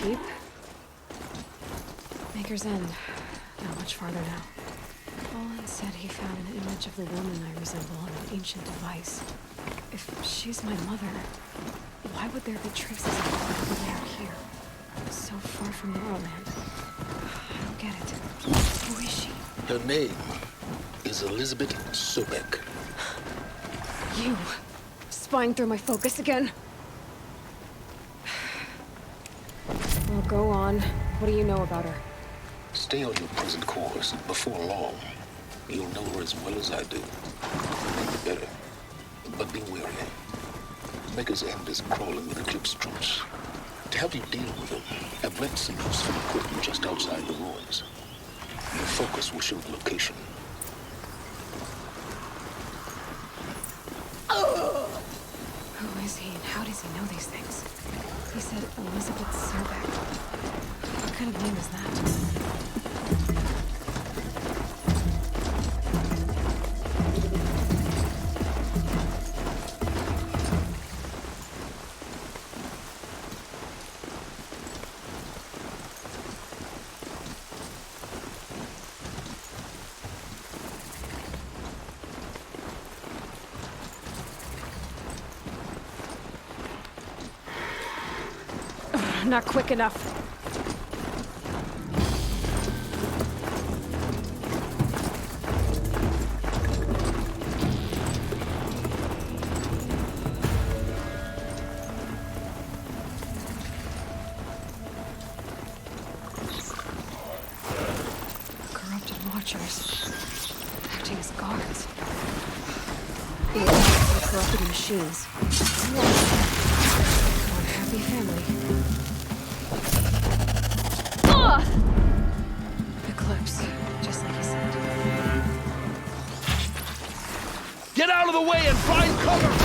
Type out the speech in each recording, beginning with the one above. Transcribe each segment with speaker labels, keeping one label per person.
Speaker 1: keep. Maker's End. Not much farther now. Olin said he found an image of the woman I resemble on an ancient device. If she's my mother, why would there be traces of her way out here? So far from Norland. I don't get it. Who is she?
Speaker 2: Her name is Elizabeth Sobek.
Speaker 1: You! Spying through my focus again? Well, go on. What do you know about her?
Speaker 2: Stay on your present course. Before long, you'll know her as well as I do. Maybe better. But be wary. Maker's End is crawling with Eclipse troops. To help you deal with them, I've left some useful equipment just outside the ruins. Your focus will show the location.
Speaker 1: Who is he and how does he know these things? He said Elizabeth Sobek. What kind of name is that? Not quick enough. Corrupted watchers, acting as guards. The corrupted machines. One happy family. Eclipse, just like he said.
Speaker 3: Get out of the way and find cover!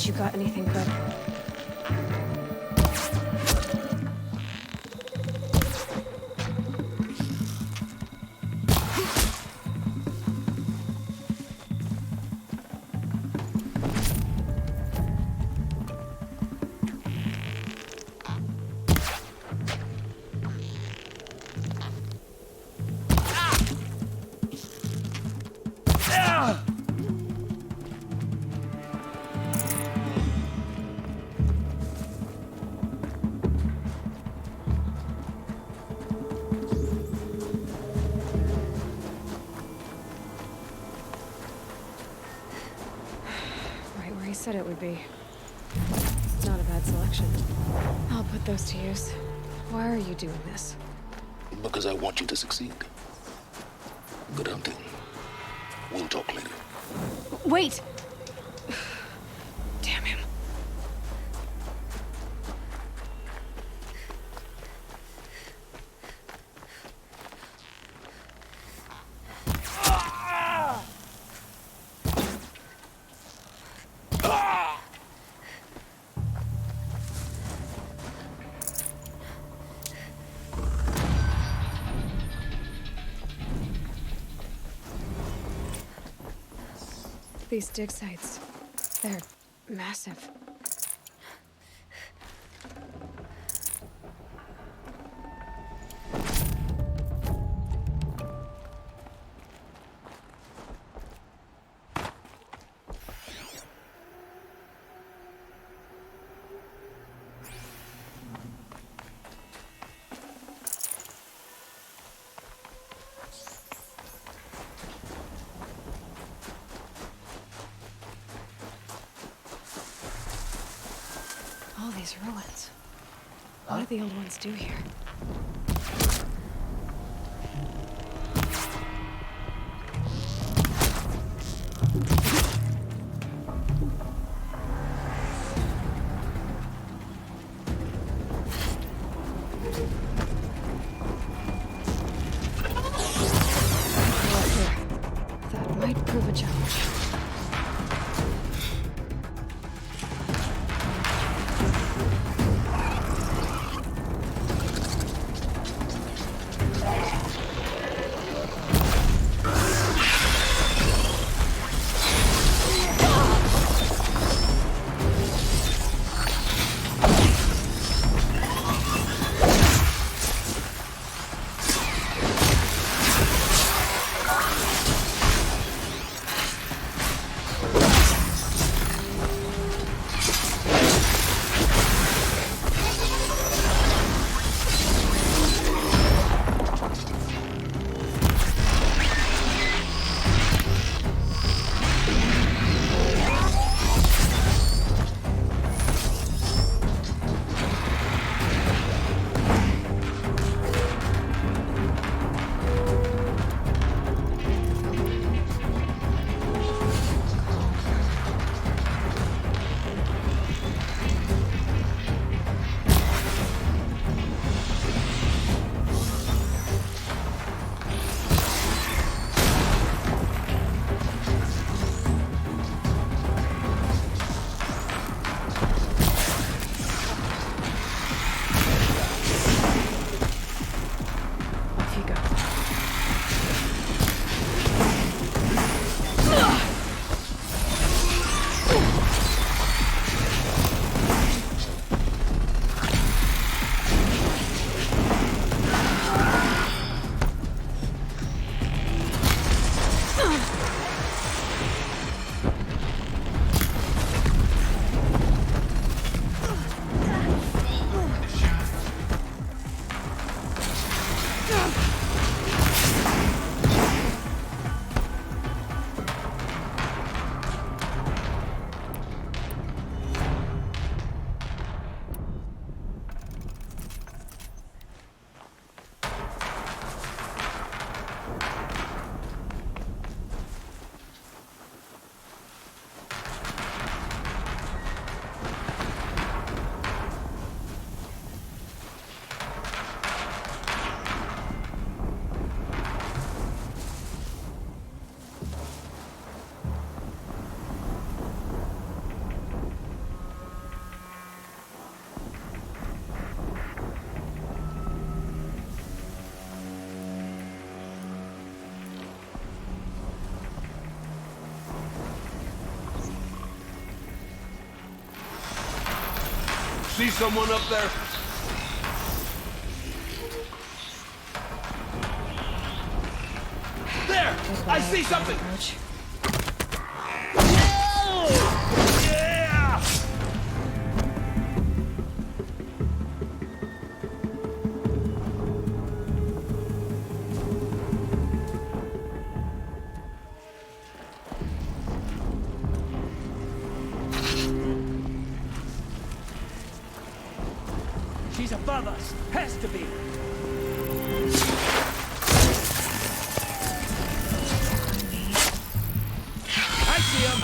Speaker 1: You got anything good? Said it would be. Not a bad selection. I'll put those to use. Why are you doing this?
Speaker 2: Because I want you to succeed. Good hunting. We'll talk later.
Speaker 1: Wait! Damn him. These dig sites, they're massive. All these ruins. What did the old ones do here? Right here. That might prove a challenge.
Speaker 3: See someone up there? There! I see something!
Speaker 1: Approach.
Speaker 3: Yeah!
Speaker 4: She's above us. Has to be.
Speaker 3: I see him!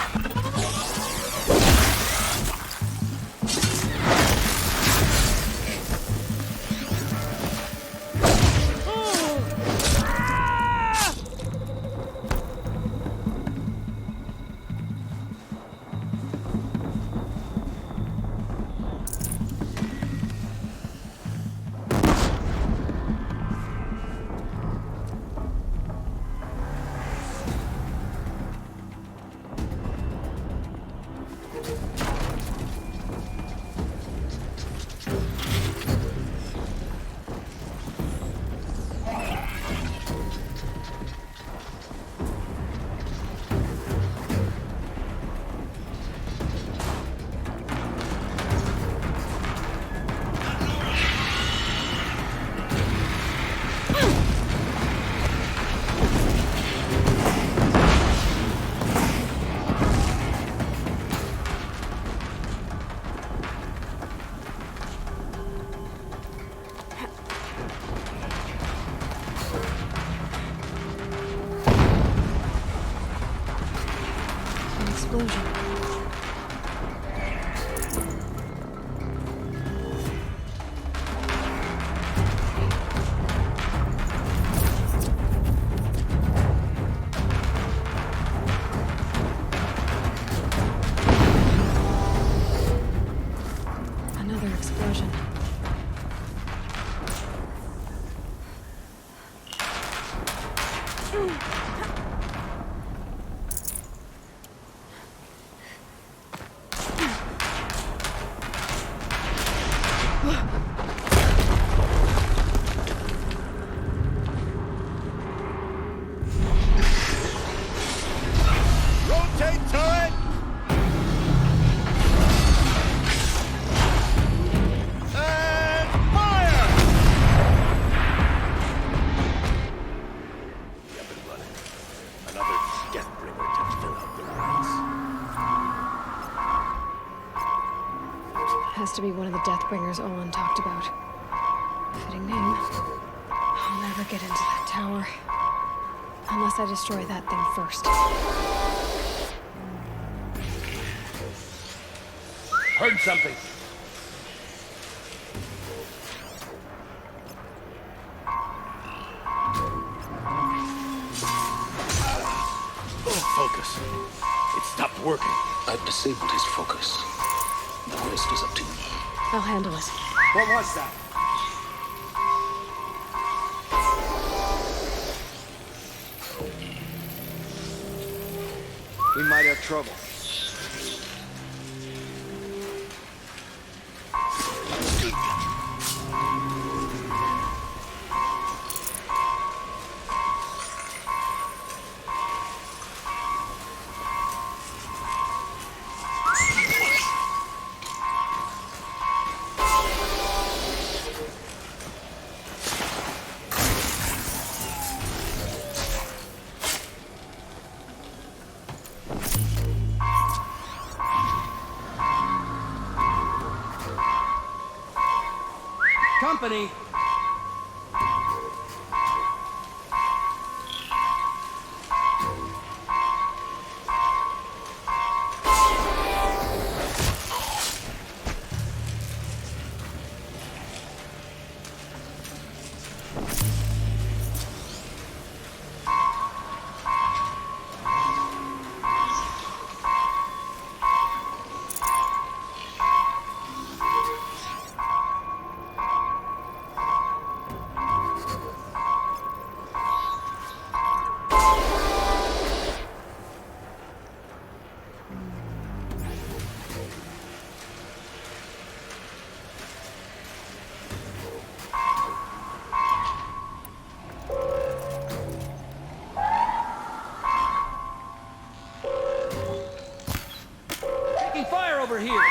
Speaker 1: Has to be one of the Deathbringers Olin talked about. Fitting name. I'll never get into that tower. Unless I destroy that thing first.
Speaker 3: Heard something. Focus. It stopped working.
Speaker 2: I've disabled his focus. The rest is up to you.
Speaker 1: I'll handle it.
Speaker 3: What was that? We might have trouble. Company. Fire over here!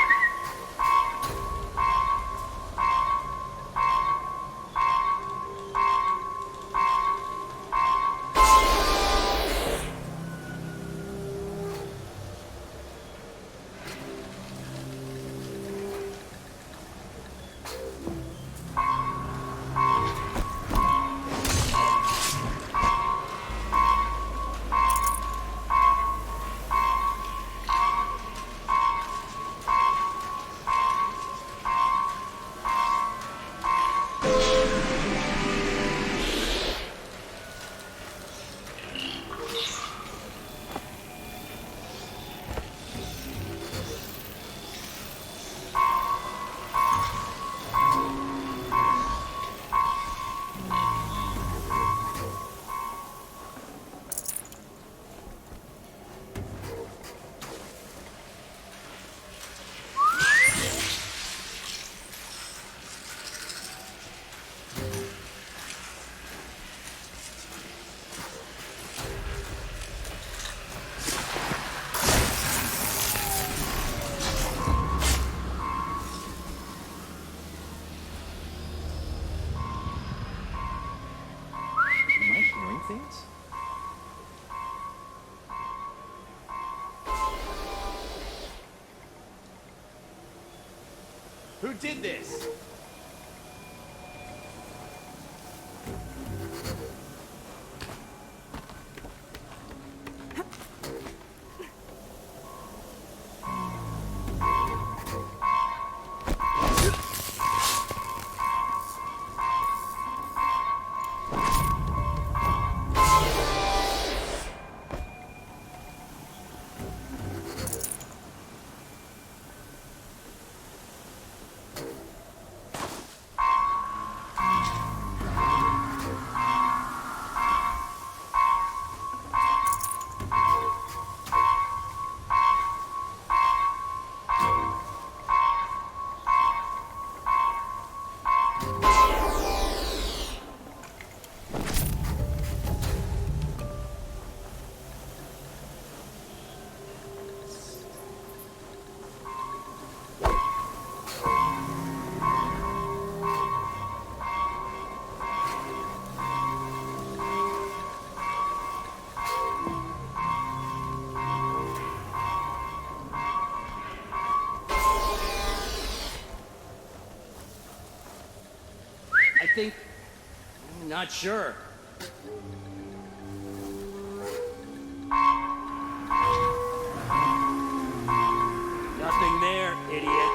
Speaker 3: Things? Who did this? anything? Not sure. Nothing there, idiot.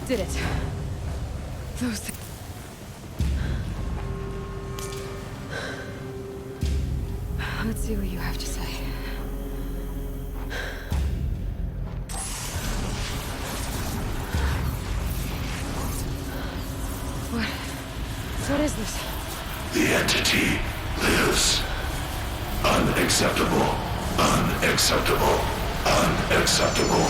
Speaker 1: Did it. Those things. Let's see what you have to say. What is this?
Speaker 5: The entity lives. Unacceptable. Unacceptable. Unacceptable.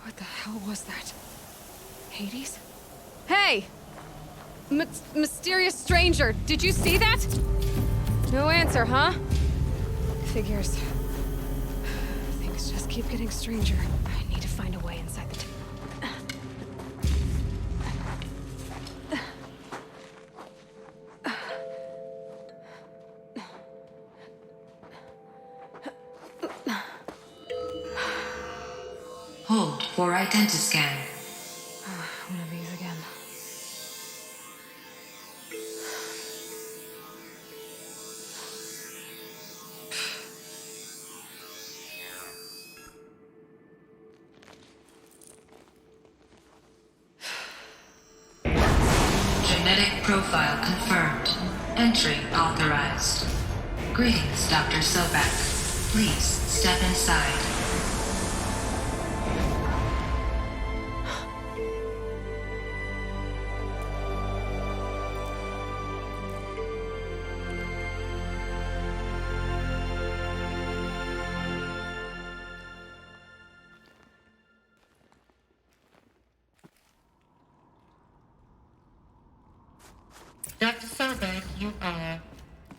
Speaker 1: What the hell was that? Hades? Hey! Mysterious stranger, did you see that? No answer, huh? Figures. Things just keep getting stranger. I need to find a way inside the
Speaker 6: Hold for identiscan.
Speaker 1: One of these again.
Speaker 6: Genetic profile confirmed. Entry authorized. Greetings, Dr. Sobek. Please step inside. Dr. Sobek, you are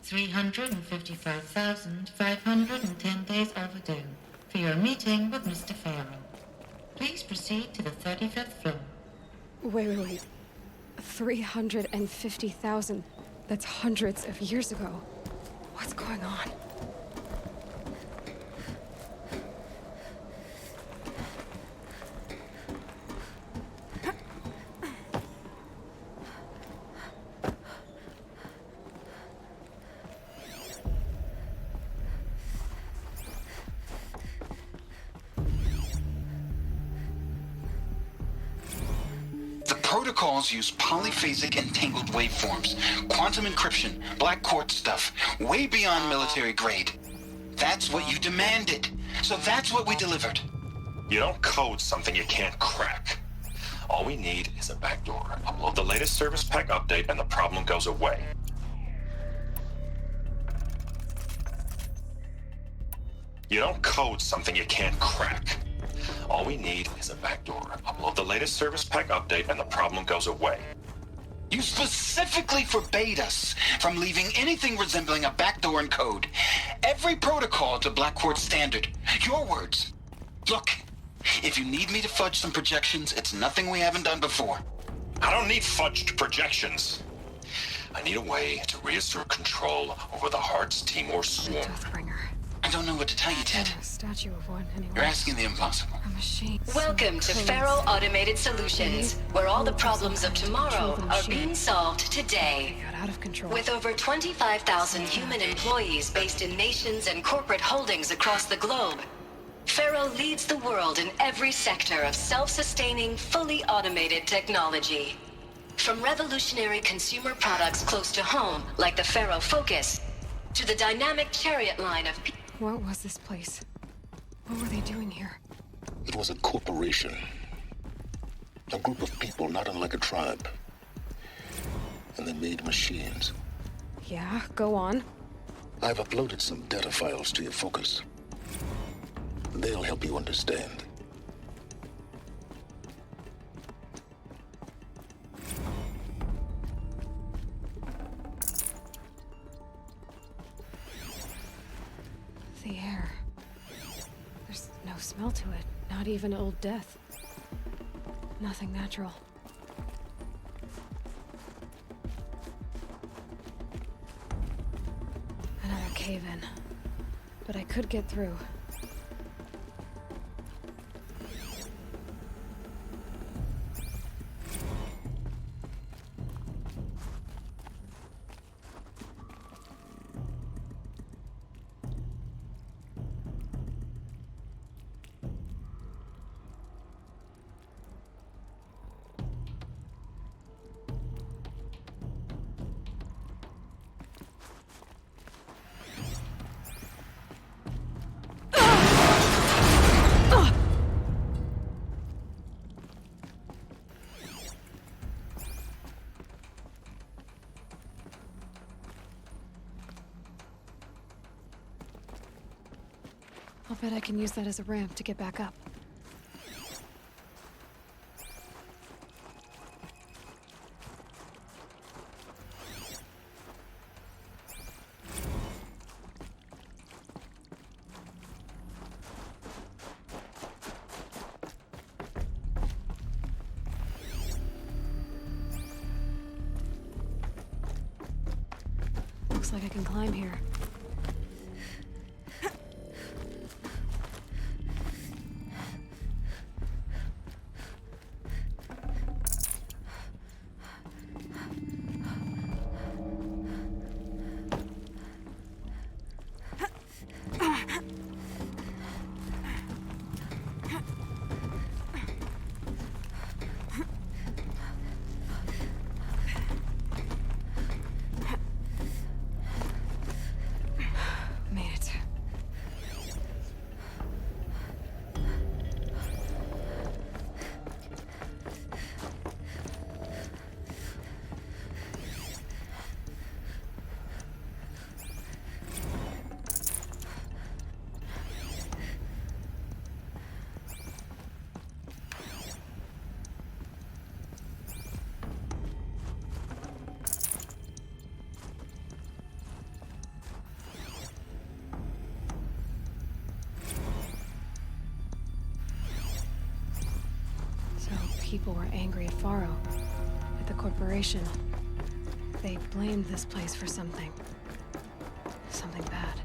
Speaker 6: 355,510 days overdue for your meeting with Mr. Farrell. Please proceed to the 35th floor.
Speaker 1: Wait. 350,000. That's hundreds of years ago. What's going on?
Speaker 7: Protocols use polyphasic entangled waveforms, quantum encryption, black quartz stuff, way beyond military grade. That's what you demanded, so that's what we delivered.
Speaker 5: You don't code something you can't crack. All we need is a backdoor. Upload the latest service pack update and the problem goes away. You don't code something you can't crack. All we need is a backdoor. Upload the latest service pack update and the problem goes away.
Speaker 7: You specifically forbade us from leaving anything resembling a backdoor in code. Every protocol to Black Quartz standard. Your words. Look, if you need me to fudge some projections, it's nothing we haven't done before.
Speaker 5: I don't need fudged projections. I need a way to reassert control over the Hearts Timor swarm.
Speaker 1: Deathbringer.
Speaker 7: I don't know what to tell you, Ted.
Speaker 1: A statue of one, anyway.
Speaker 7: You're asking the impossible.
Speaker 1: A machine.
Speaker 8: Welcome to Faro Automated Solutions, where all the problems of tomorrow are being solved today.
Speaker 1: Got out of control.
Speaker 8: With over 25,000 human employees based in nations and corporate holdings across the globe, Faro leads the world in every sector of self-sustaining, fully automated technology. From revolutionary consumer products close to home, like the Faro Focus, to the dynamic chariot line of...
Speaker 1: What was this place? What were they doing here?
Speaker 2: It was a corporation. A group of people not unlike a tribe. And they made machines.
Speaker 1: Yeah, go on.
Speaker 2: I've uploaded some data files to your Focus. They'll help you understand.
Speaker 1: The air. There's no smell to it. Not even old death. Nothing natural. Another cave-in. But I could get through. I'll bet I can use that as a ramp to get back up. Looks like I can climb here. people were angry at Faro, at the corporation. They blamed this place for something. Something bad.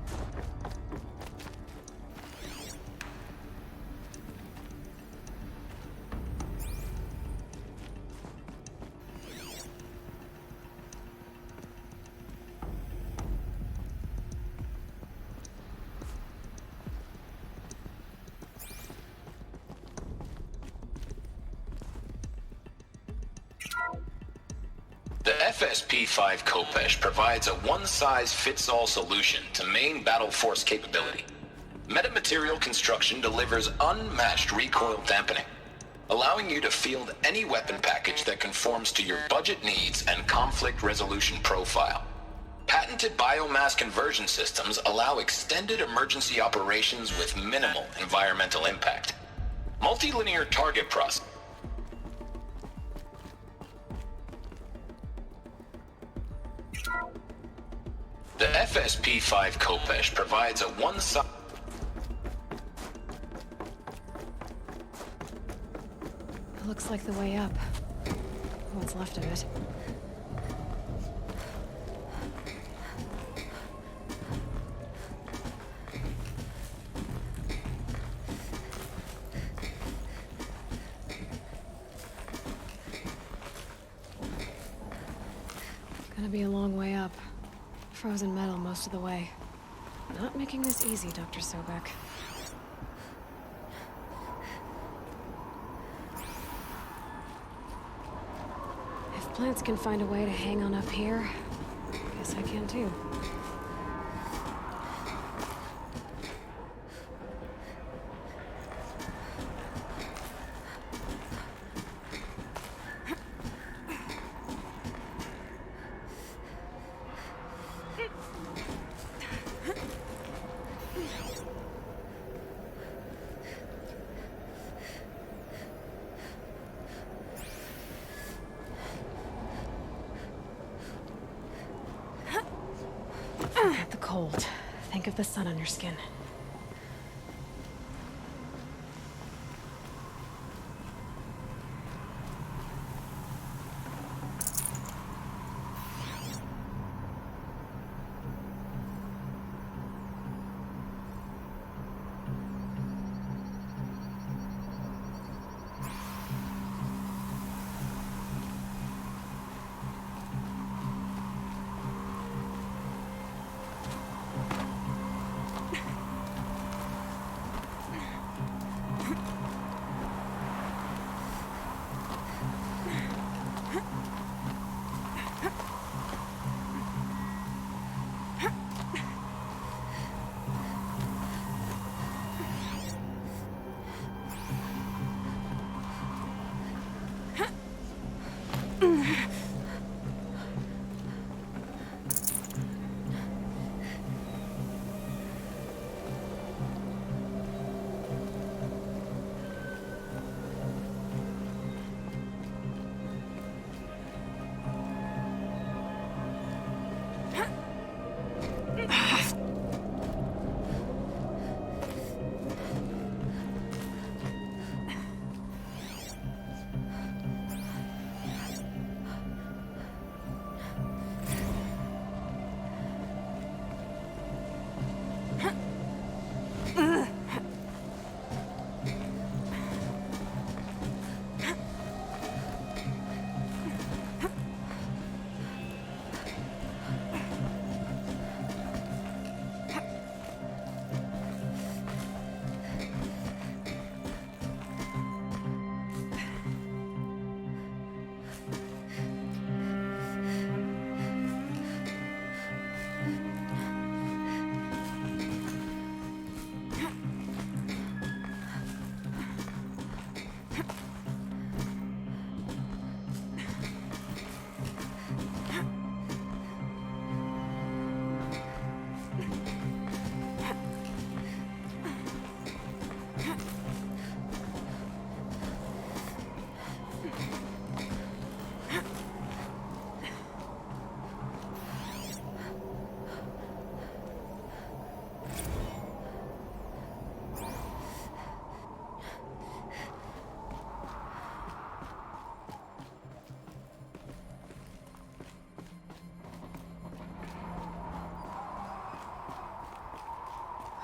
Speaker 7: The FSP-5 Kopesh provides a one-size-fits-all solution to main battle force capability. Metamaterial construction delivers unmatched recoil dampening, allowing you to field any weapon package that conforms to your budget needs and conflict resolution profile. Patented biomass conversion systems allow extended emergency operations with minimal environmental impact. Multilinear target process. The FSP-5 Kopesh provides a one-size...
Speaker 1: It looks like the way up. What's left of it. Gonna be a long way up. Frozen metal most of the way. Not making this easy, Dr. Sobek. If plants can find a way to hang on up here, guess I can too. Get the cold. Think of the sun on your skin.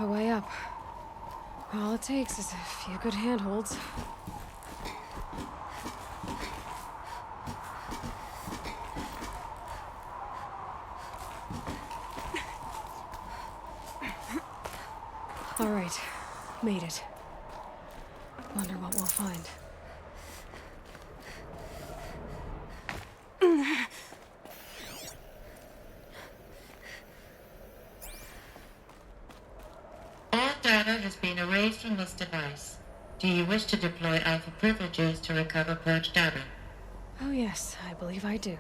Speaker 1: the way up. All it takes is a few good handholds. All right, made it. Wonder what we'll find.
Speaker 6: All data has been erased from this device. Do you wish to deploy alpha privileges to recover purged data?
Speaker 1: Oh yes, I believe I do.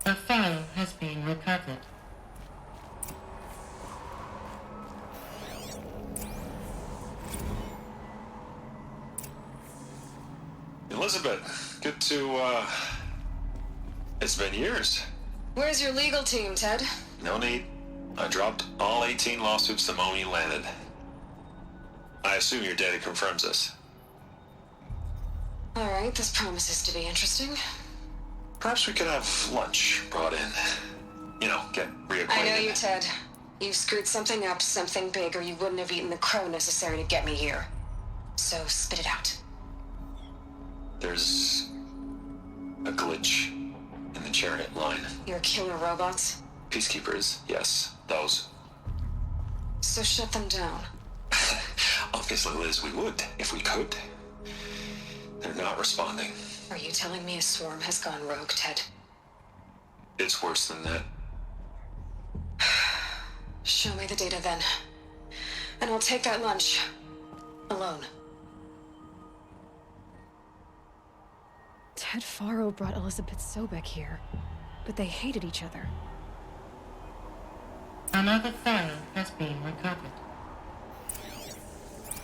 Speaker 6: A file has been recovered.
Speaker 5: Elizabeth, good to, it's been years.
Speaker 8: Where's your legal team, Ted?
Speaker 5: No need. I dropped all 18 lawsuits the moment you landed. I assume your data confirms this.
Speaker 8: All right, this promises to be interesting.
Speaker 5: Perhaps we could have lunch brought in. You know, get reacquainted.
Speaker 8: I know you, Ted. You screwed something up, something big, or you wouldn't have eaten the crow necessary to get me here. So spit it out.
Speaker 5: There's a glitch in the chariot line.
Speaker 8: Your killer robots?
Speaker 5: Peacekeepers, yes, those.
Speaker 8: So shut them down.
Speaker 5: Obviously, Liz, we would, if we could. They're not responding.
Speaker 8: Are you telling me a swarm has gone rogue, Ted?
Speaker 5: It's worse than that.
Speaker 8: Show me the data then. And I'll take that lunch. Alone.
Speaker 1: Ted Faro brought Elizabeth Sobek here, but they hated each other.
Speaker 6: Another file has been recovered.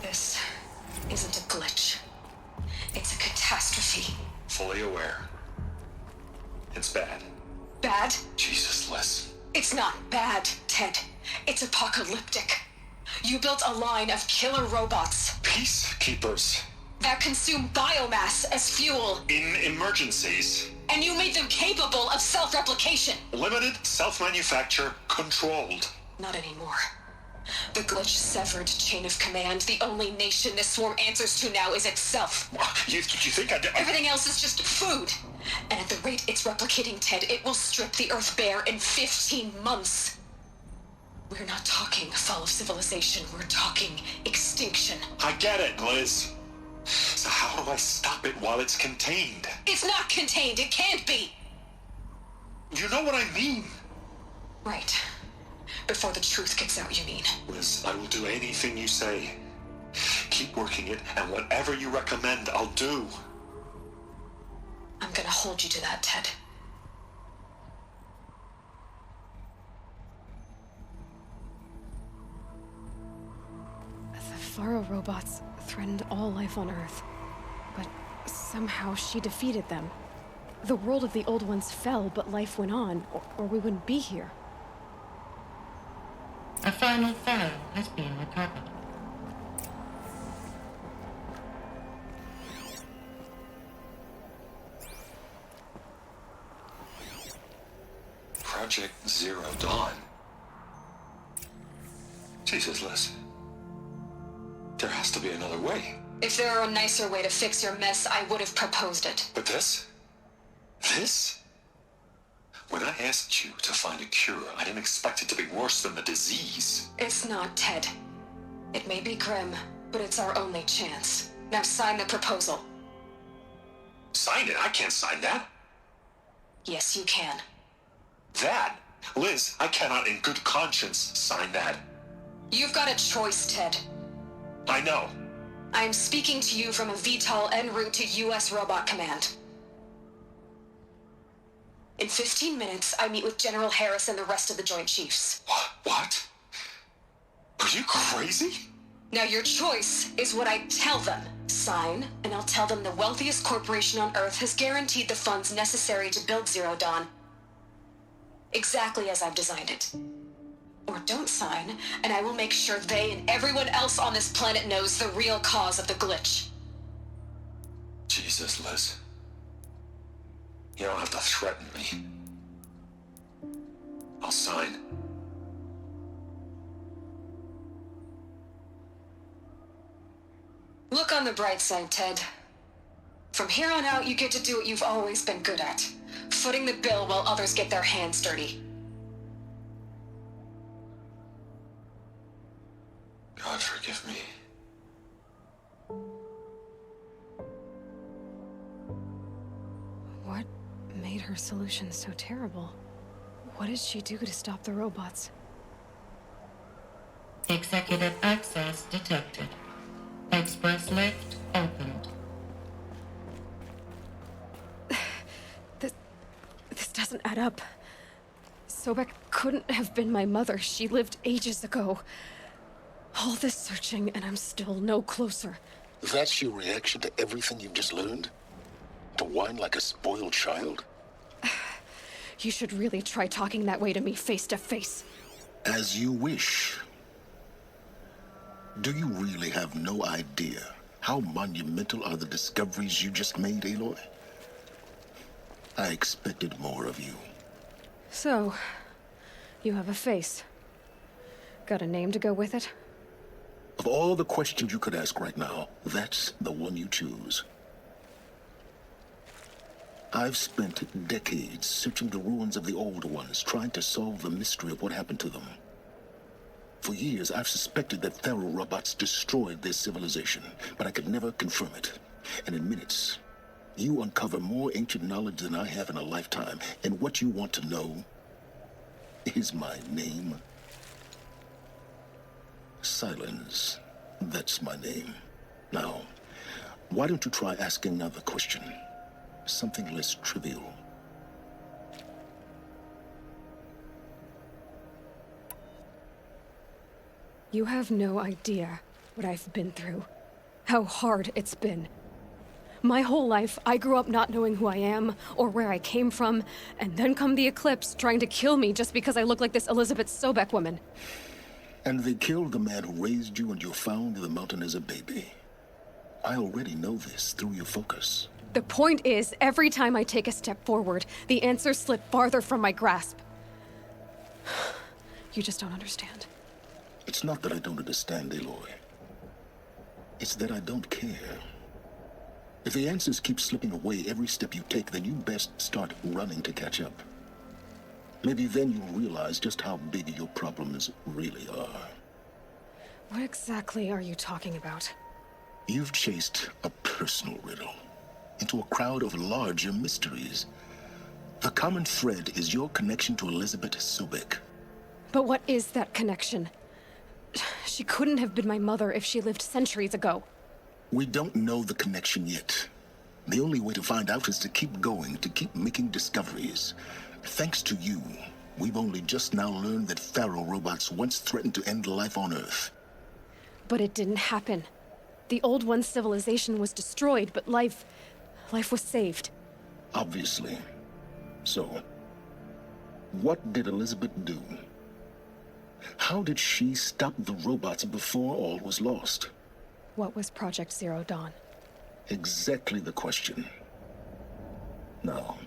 Speaker 8: This isn't a glitch. It's a catastrophe.
Speaker 5: Fully aware. It's bad.
Speaker 8: Bad?
Speaker 5: Jesus, Liz.
Speaker 8: It's not bad, Ted. It's apocalyptic. You built a line of killer robots
Speaker 5: Peacekeepers.
Speaker 8: that consume biomass as fuel,
Speaker 5: In emergencies.
Speaker 8: and you made them capable of self-replication.
Speaker 5: Limited, self-manufacture, controlled.
Speaker 8: Not anymore. The glitch severed chain of command. The only nation this swarm answers to now is itself.
Speaker 5: You think I did?
Speaker 8: Everything else is just food. And at the rate it's replicating, Ted, it will strip the Earth bare in 15 months. We're not talking fall of civilization. We're talking extinction.
Speaker 5: I get it, Liz. So how do I stop it while it's contained?
Speaker 8: It's not contained. It can't be.
Speaker 5: You know what I mean.
Speaker 8: Right. Before the truth gets out, you mean?
Speaker 5: Liz, I will do anything you say. Keep working it, and whatever you recommend, I'll do.
Speaker 8: I'm gonna hold you to that, Ted.
Speaker 1: The Faro robots threatened all life on Earth, but somehow she defeated them. The world of the old ones fell, but life went on, or we wouldn't be here.
Speaker 6: A final file has been recovered.
Speaker 5: Project Zero Dawn. Jesus, Liz. There has to be another way.
Speaker 8: If there were a nicer way to fix your mess, I would have proposed it.
Speaker 5: But this? This? When I asked you to find a cure, I didn't expect it to be worse than the disease.
Speaker 8: It's not, Ted. It may be grim, but it's our only chance. Now sign the proposal.
Speaker 5: Sign it? I can't sign that.
Speaker 8: Yes, you can.
Speaker 5: That? Liz, I cannot in good conscience sign that.
Speaker 8: You've got a choice, Ted.
Speaker 5: I know.
Speaker 8: I'm speaking to you from a VTOL en route to U.S. Robot Command. In 15 minutes, I meet with General Harris and the rest of the Joint Chiefs.
Speaker 5: What? Are you crazy?
Speaker 8: Now your choice is what I tell them. Sign, and I'll tell them the wealthiest corporation on Earth has guaranteed the funds necessary to build Zero Dawn. Exactly as I've designed it. Or don't sign, and I will make sure they and everyone else on this planet knows the real cause of the glitch.
Speaker 5: Jesus, Liz. You don't have to threaten me. I'll sign.
Speaker 8: Look on the bright side, Ted. From here on out, you get to do what you've always been good at. Footing the bill while others get their hands dirty.
Speaker 5: God forgive me.
Speaker 1: What made her solution so terrible? What did she do to stop the robots?
Speaker 6: Executive access detected. Express lift opened.
Speaker 1: This doesn't add up. Sobek couldn't have been my mother. She lived ages ago. All this searching, and I'm still no closer.
Speaker 2: That's your reaction to everything you've just learned? To whine like a spoiled child?
Speaker 1: You should really try talking that way to me face to face.
Speaker 2: As you wish. Do you really have no idea how monumental are the discoveries you just made, Aloy? I expected more of you.
Speaker 1: So, you have a face. Got a name to go with it?
Speaker 2: Of all the questions you could ask right now, that's the one you choose. I've spent decades searching the ruins of the old ones, trying to solve the mystery of what happened to them. For years, I've suspected that Faro robots destroyed their civilization, but I could never confirm it. And in minutes, you uncover more ancient knowledge than I have in a lifetime, and what you want to know is my name. Silence. That's my name. Now, why don't you try asking another question? Something less trivial.
Speaker 1: You have no idea what I've been through. How hard it's been. My whole life, I grew up not knowing who I am or where I came from, and then come the Eclipse trying to kill me just because I look like this Elizabeth Sobek woman.
Speaker 2: And they killed the man who raised you and you found in the mountain as a baby. I already know this through your focus.
Speaker 1: The point is, every time I take a step forward, the answers slip farther from my grasp. You just don't understand.
Speaker 2: It's not that I don't understand, Aloy. It's that I don't care. If the answers keep slipping away every step you take, then you best start running to catch up. Maybe then you'll realize just how big your problems really are.
Speaker 1: What exactly are you talking about?
Speaker 2: You've chased a personal riddle into a crowd of larger mysteries. The common thread is your connection to Elizabeth Sobek.
Speaker 1: But what is that connection? She couldn't have been my mother if she lived centuries ago.
Speaker 2: We don't know the connection yet. The only way to find out is to keep going, to keep making discoveries. Thanks to you, we've only just now learned that Faro robots once threatened to end life on Earth.
Speaker 1: But it didn't happen. The Old One's civilization was destroyed, but life was saved.
Speaker 2: Obviously. So, what did Elizabeth do? How did she stop the robots before all was lost?
Speaker 1: What was Project Zero Dawn?
Speaker 2: Exactly the question. Now,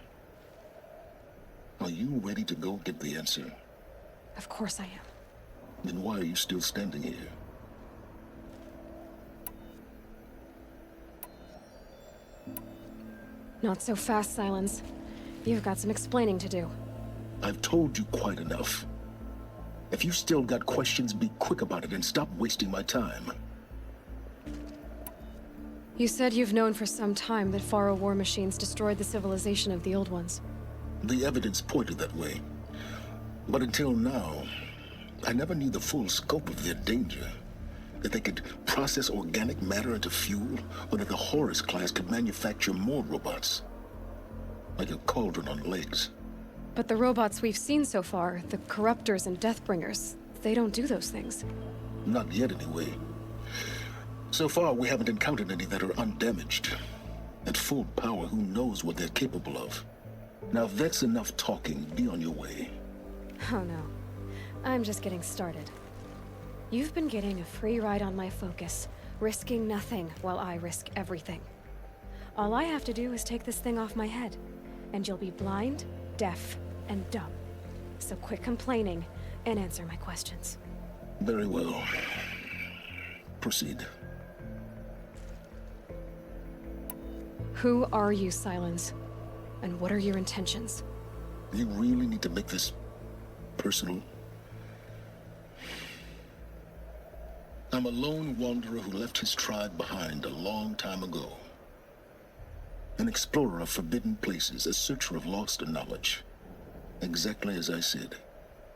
Speaker 2: are you ready to go get the answer?
Speaker 1: Of course I am.
Speaker 2: Then why are you still standing here?
Speaker 1: Not so fast, Silence. You've got some explaining to do.
Speaker 2: I've told you quite enough. If you still got questions, be quick about it and stop wasting my time.
Speaker 1: You said you've known for some time that Faro war machines destroyed the civilization of the Old Ones.
Speaker 2: The evidence pointed that way. But until now, I never knew the full scope of their danger. That they could process organic matter into fuel, or that the Horus class could manufacture more robots. Like a cauldron on legs.
Speaker 1: But the robots we've seen so far, the Corruptors and Deathbringers, they don't do those things.
Speaker 2: Not yet, anyway. So far, we haven't encountered any that are undamaged. At full power, who knows what they're capable of? Now, if that's enough talking, be on your way.
Speaker 1: Oh no. I'm just getting started. You've been getting a free ride on my focus, risking nothing while I risk everything. All I have to do is take this thing off my head, and you'll be blind, deaf, and dumb. So quit complaining and answer my questions.
Speaker 2: Very well. Proceed.
Speaker 1: Who are you, Silence? And what are your intentions?
Speaker 2: You really need to make this personal? I'm a lone wanderer who left his tribe behind a long time ago. An explorer of forbidden places, a searcher of lost knowledge. Exactly as I said.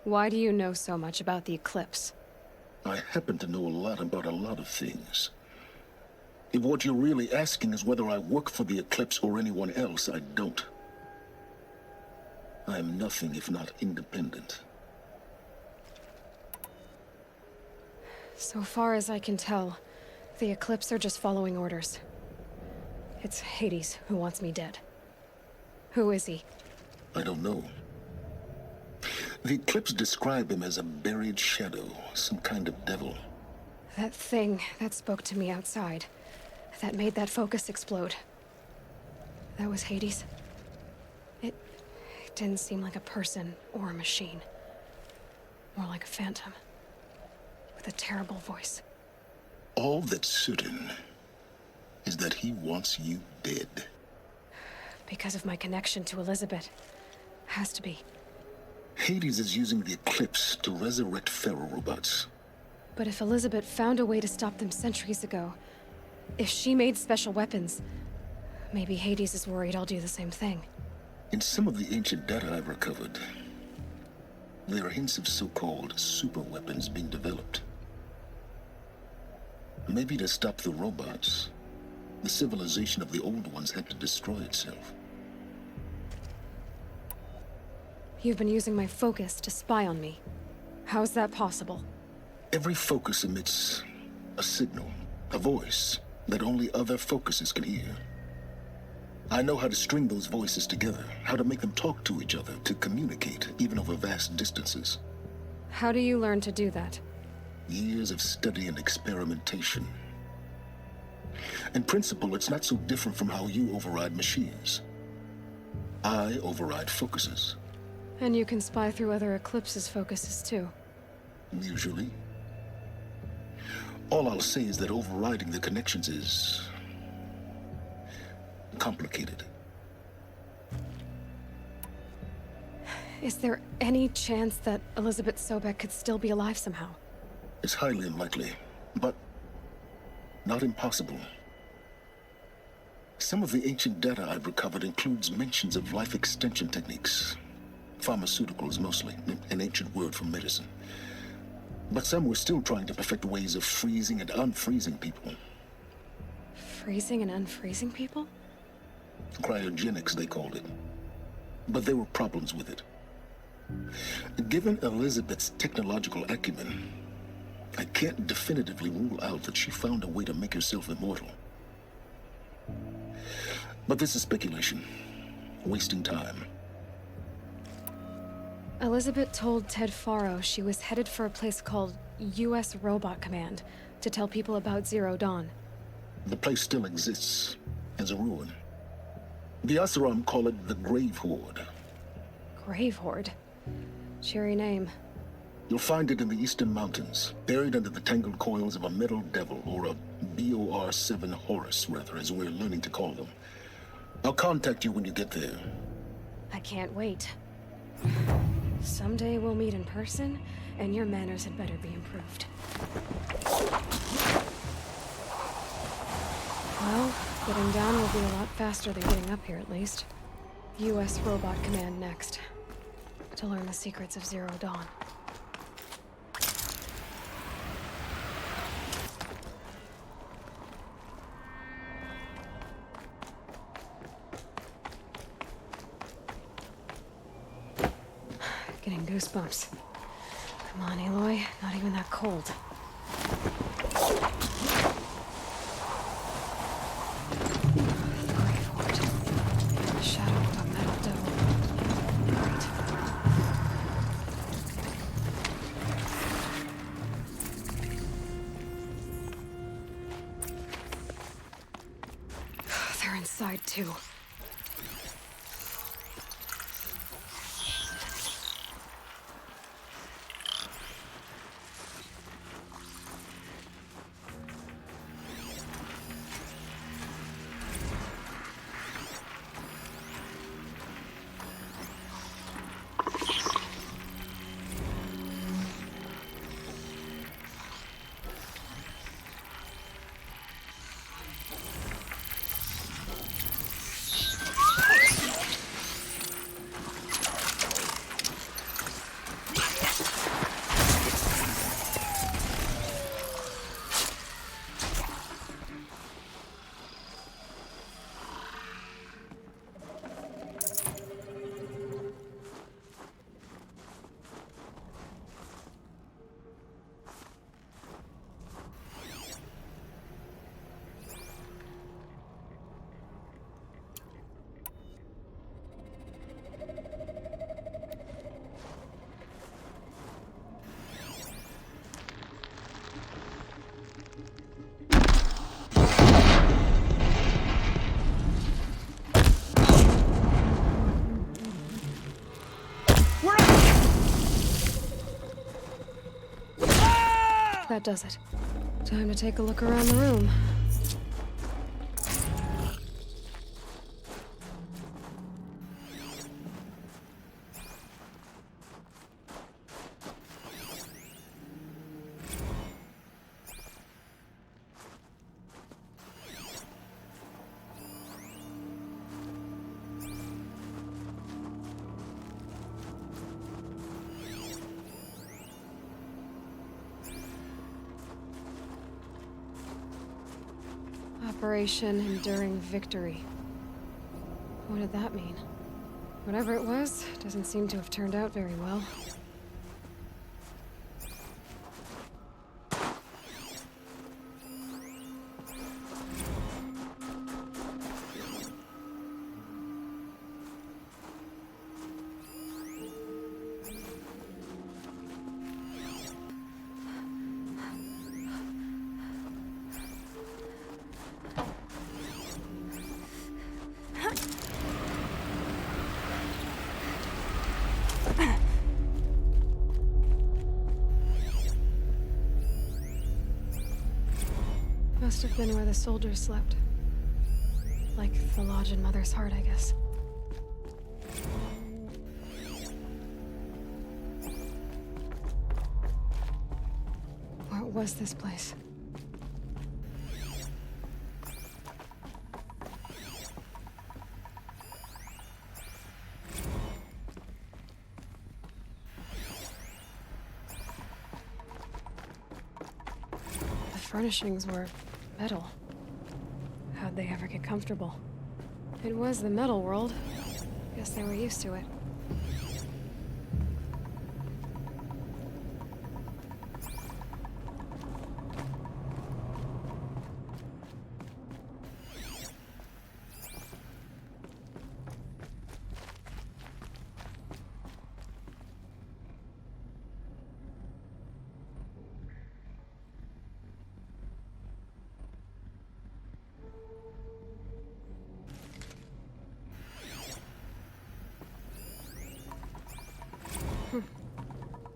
Speaker 1: Why do you know so much about the Eclipse?
Speaker 2: I happen to know a lot about a lot of things. If what you're really asking is whether I work for the Eclipse or anyone else, I don't. I am nothing if not independent.
Speaker 1: So far as I can tell, the Eclipse are just following orders. It's Hades who wants me dead. Who is he?
Speaker 2: I don't know. The Eclipse describe him as a buried shadow, some kind of devil.
Speaker 1: That thing that spoke to me outside, that made that focus explode. That was Hades. It didn't seem like a person or a machine. More like a phantom. With a terrible voice.
Speaker 2: All that's certain is that he wants you dead.
Speaker 1: Because of my connection to Elizabeth. Has to be.
Speaker 2: Hades is using the Eclipse to resurrect Pharaoh robots.
Speaker 1: But if Elizabeth found a way to stop them centuries ago, if she made special weapons, maybe Hades is worried I'll do the same thing.
Speaker 2: In some of the ancient data I've recovered, there are hints of so-called super weapons being developed. Maybe to stop the robots, the civilization of the old ones had to destroy itself.
Speaker 1: You've been using my focus to spy on me. How's that possible?
Speaker 2: Every focus emits a signal, a voice, that only other focuses can hear. I know how to string those voices together, how to make them talk to each other, to communicate, even over vast distances.
Speaker 1: How do you learn to do that?
Speaker 2: Years of study and experimentation. In principle, it's not so different from how you override machines. I override focuses.
Speaker 1: And you can spy through other Eclipse's focuses too.
Speaker 2: Usually. All I'll say is that overriding the connections is complicated.
Speaker 1: Is there any chance that Elizabeth Sobek could still be alive somehow?
Speaker 2: It's highly unlikely, but not impossible. Some of the ancient data I've recovered includes mentions of life extension techniques. Pharmaceuticals mostly, an ancient word for medicine. But some were still trying to perfect ways of freezing and unfreezing people.
Speaker 1: Freezing and unfreezing people?
Speaker 2: Cryogenics, they called it. But there were problems with it. Given Elizabeth's technological acumen, I can't definitively rule out that she found a way to make herself immortal. But this is speculation. Wasting time.
Speaker 1: Elizabeth told Ted Faro she was headed for a place called U.S. Robot Command to tell people about Zero Dawn.
Speaker 2: The place still exists as a ruin. The Asaram call it the Grave Horde.
Speaker 1: Grave Horde? Cheery name.
Speaker 2: You'll find it in the Eastern Mountains, buried under the tangled coils of a metal devil, or a BOR-7 Horus, rather, as we're learning to call them. I'll contact you when you get there.
Speaker 1: I can't wait. Someday we'll meet in person, and your manners had better be improved. Well, getting down will be a lot faster than getting up here, at least. U.S. Robot Command next. To learn the secrets of Zero Dawn. Getting goosebumps. Come on, Aloy. Not even that cold. The Grave Horde. The shadow of a metal devil. Great. They're inside, too. That does it. Time to take a look around the room. Operation Enduring Victory. What did that mean? Whatever it was, doesn't seem to have turned out very well. Must have been where the soldiers slept. Like the lodge in Mother's Heart, I guess. What was this place? The furnishings were metal. How'd they ever get comfortable? It was the metal world. Guess they were used to it.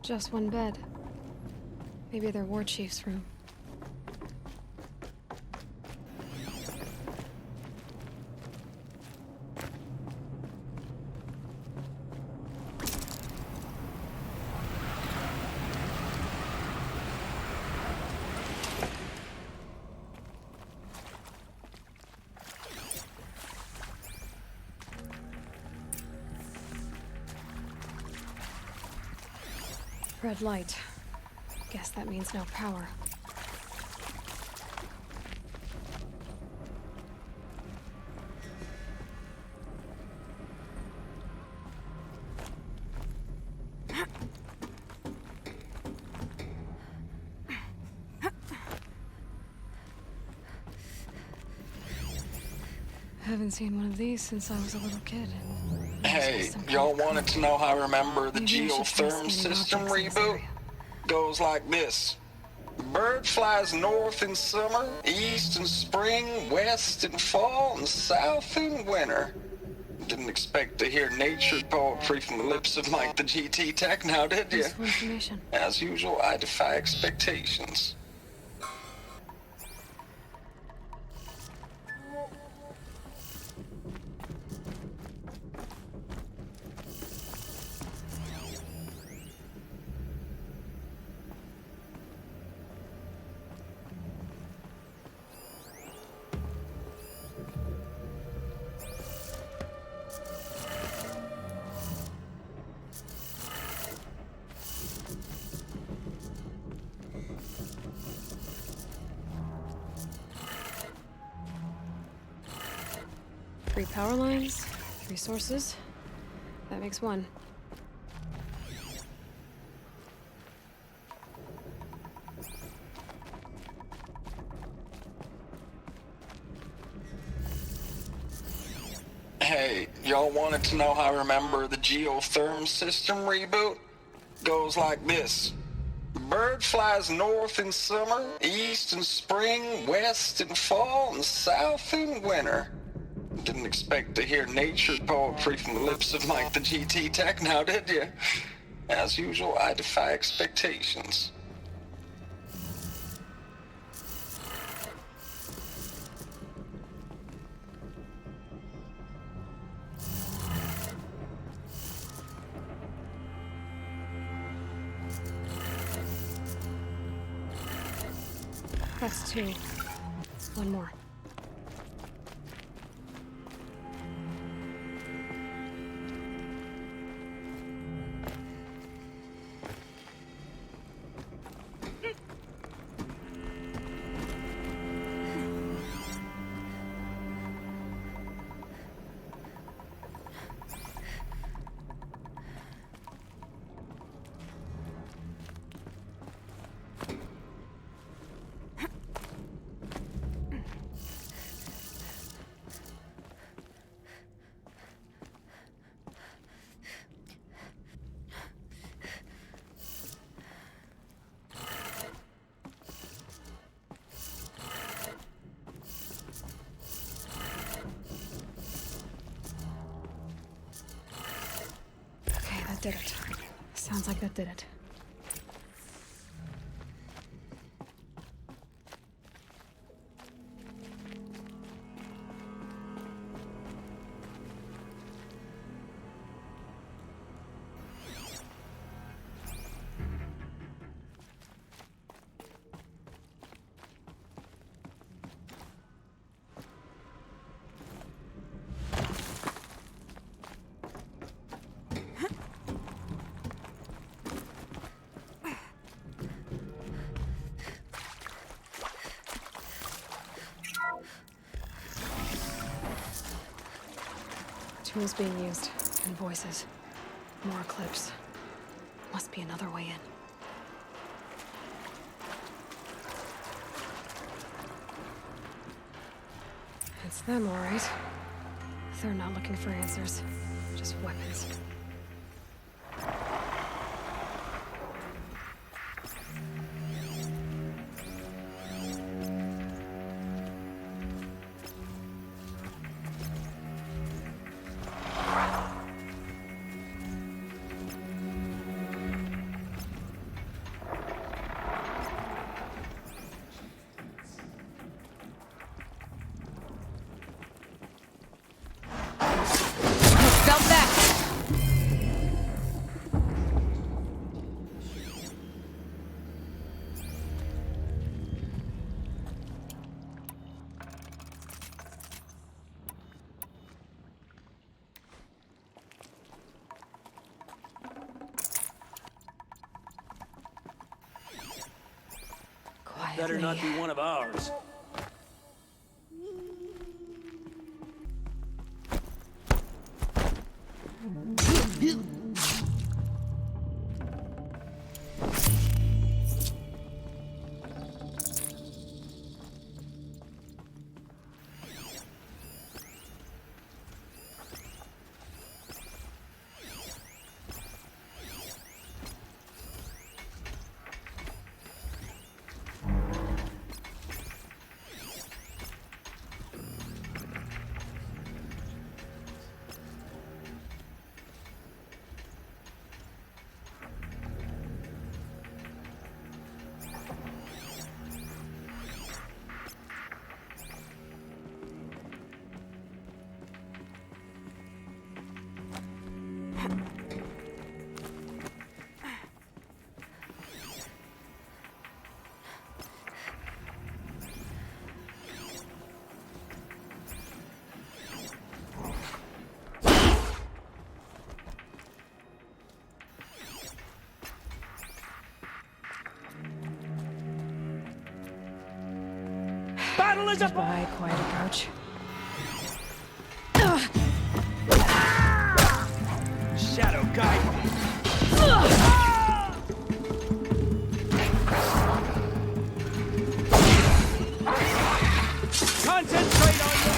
Speaker 1: Just one bed. Maybe their war chief's room. Red light. Guess that means no power. Haven't seen one of these since I was a little kid.
Speaker 9: Hey, y'all wanted to know how I remember the geotherm system reboot? Goes like this. Bird flies north in summer, east in spring, west in fall, and south in winter. Didn't expect to hear nature poetry from the lips of Mike the GT Tech now, did you?
Speaker 1: Useful information.
Speaker 9: As usual, I defy expectations.
Speaker 1: Three power lines, 3 sources. That makes 1.
Speaker 9: Hey, y'all wanted to know how I remember the geotherm system reboot? Goes like this. Bird flies north in summer, east in spring, west in fall, and south in winter. Didn't expect to hear nature poetry from the lips of Mike the GT Tech now, did you? As usual, I defy expectations.
Speaker 1: That's 2. One more. That did it. Sounds like that did it. Tools being used, and voices. More clips. Must be another way in. It's them, all right. They're not looking for answers, just weapons.
Speaker 3: Better not be one of ours.
Speaker 4: Battle is
Speaker 1: Goodbye, quiet approach.
Speaker 4: Shadow guide me. Concentrate on you.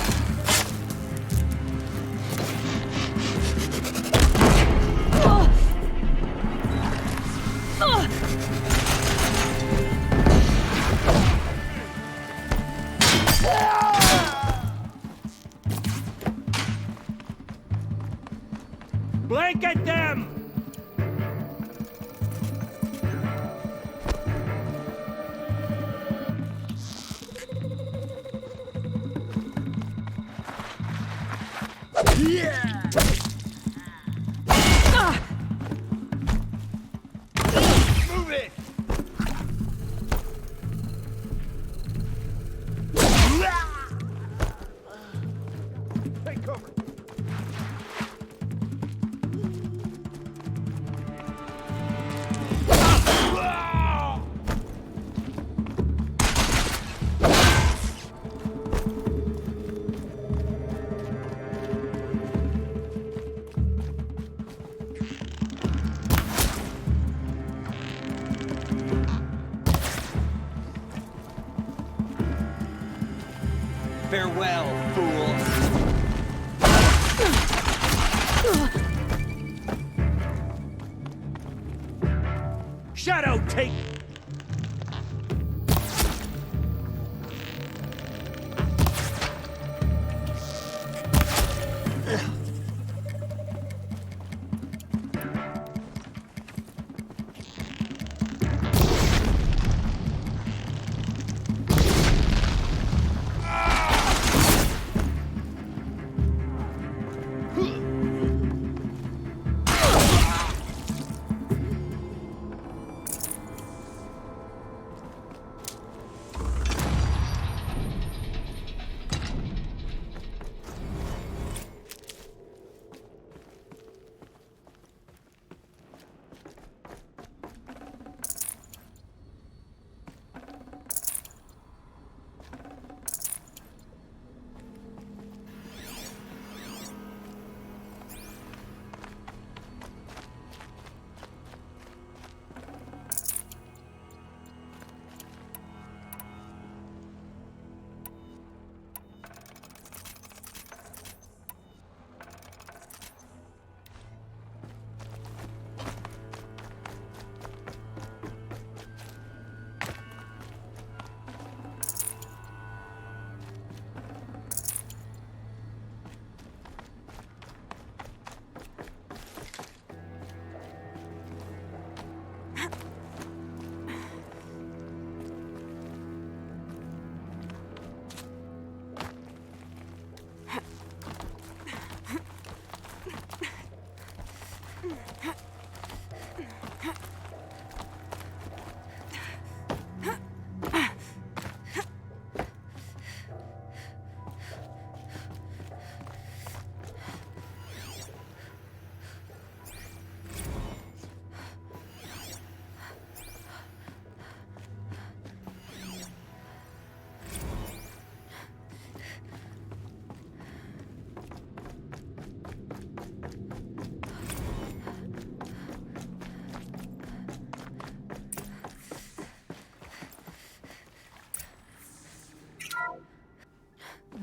Speaker 4: Blanket them! Move it! Farewell, fool. Shadow, take...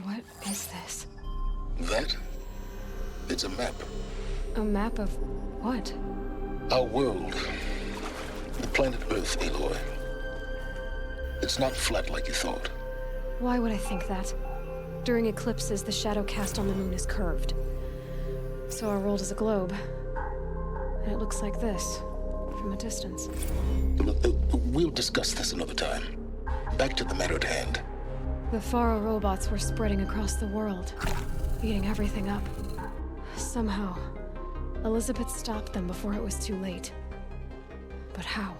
Speaker 1: What is this?
Speaker 2: That? It's a map.
Speaker 1: A map of what?
Speaker 2: Our world. The planet Earth, Aloy. It's not flat like you thought.
Speaker 1: Why would I think that? During eclipses, the shadow cast on the moon is curved. So our world is a globe. And it looks like this, from a distance.
Speaker 2: We'll discuss this another time. Back to the matter at hand.
Speaker 1: The Faro robots were spreading across the world, eating everything up. Somehow, Elizabeth stopped them before it was too late. But how?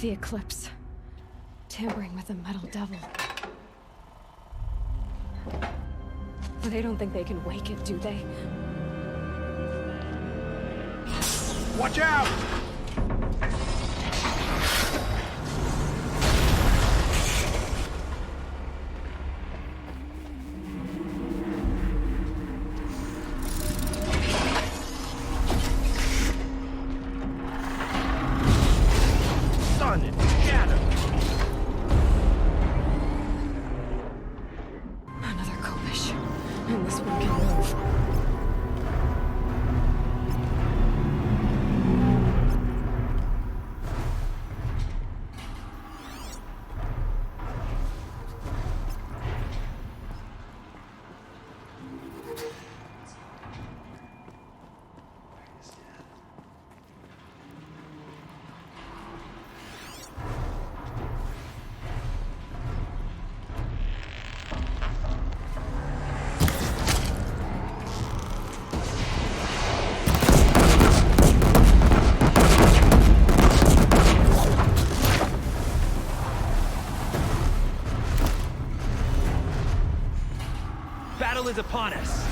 Speaker 1: The eclipse. Tampering with the metal devil. They don't think they can wake it, do they?
Speaker 4: Watch out!
Speaker 1: Another Kopish. And this one can move.
Speaker 4: battle is upon us.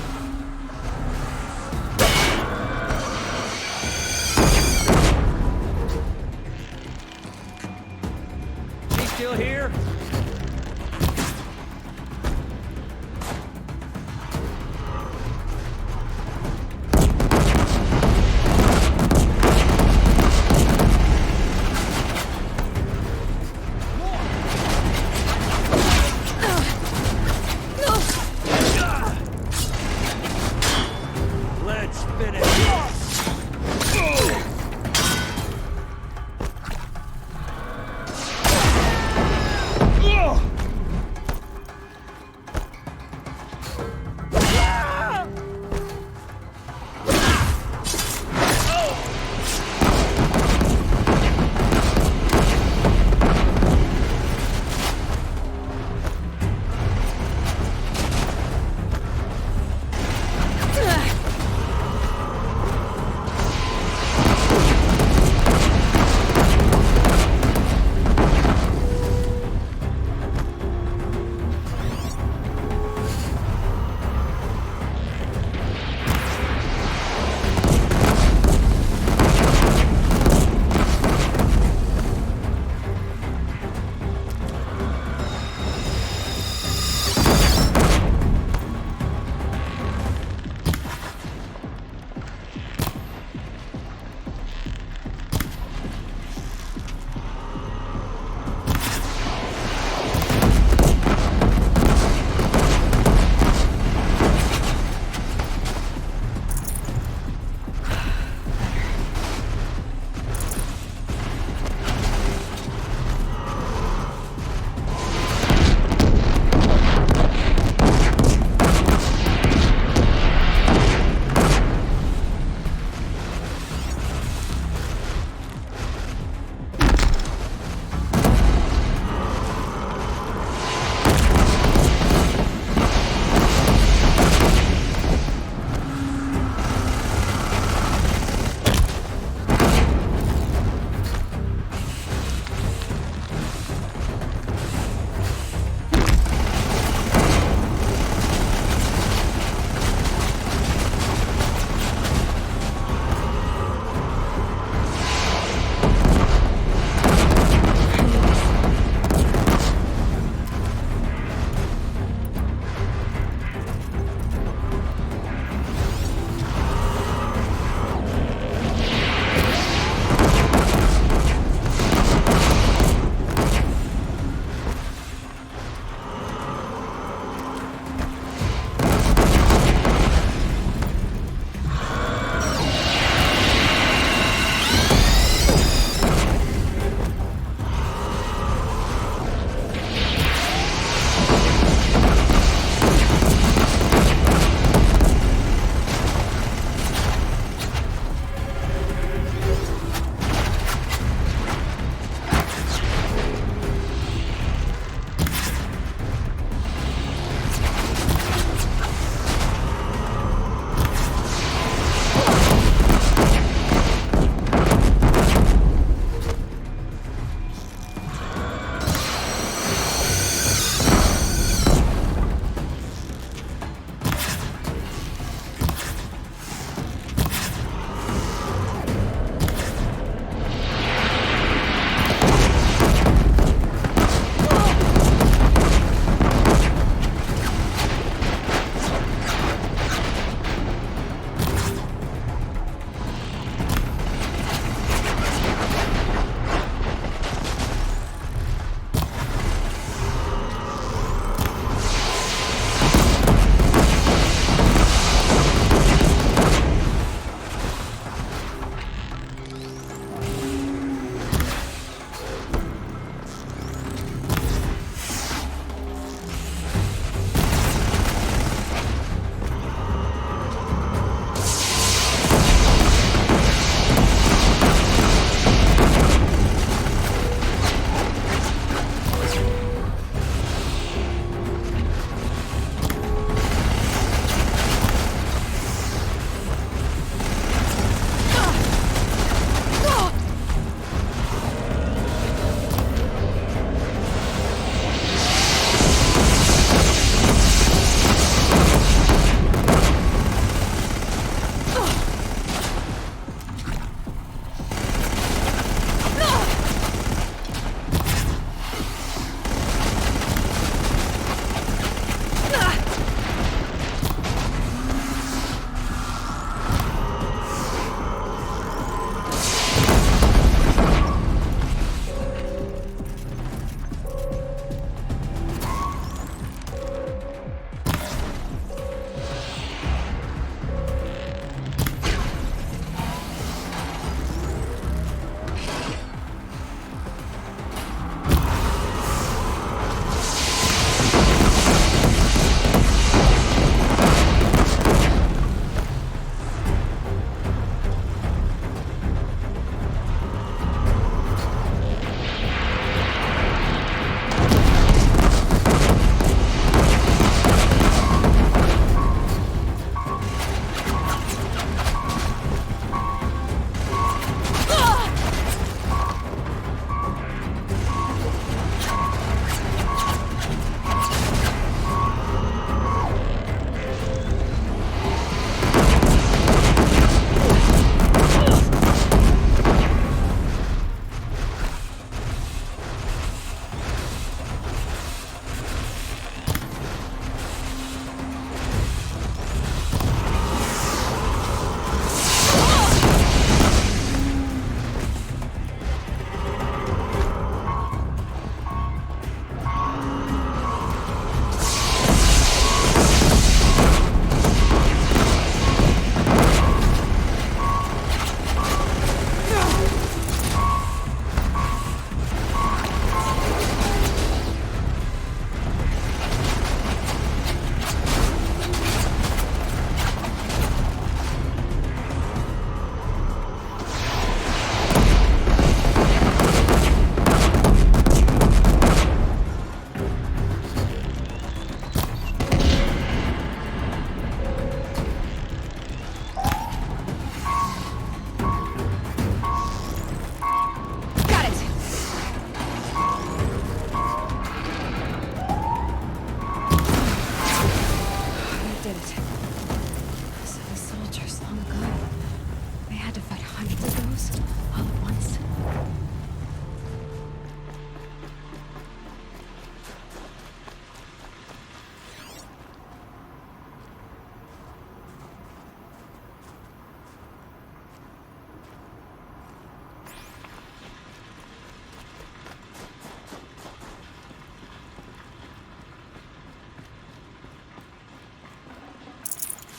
Speaker 4: She still here?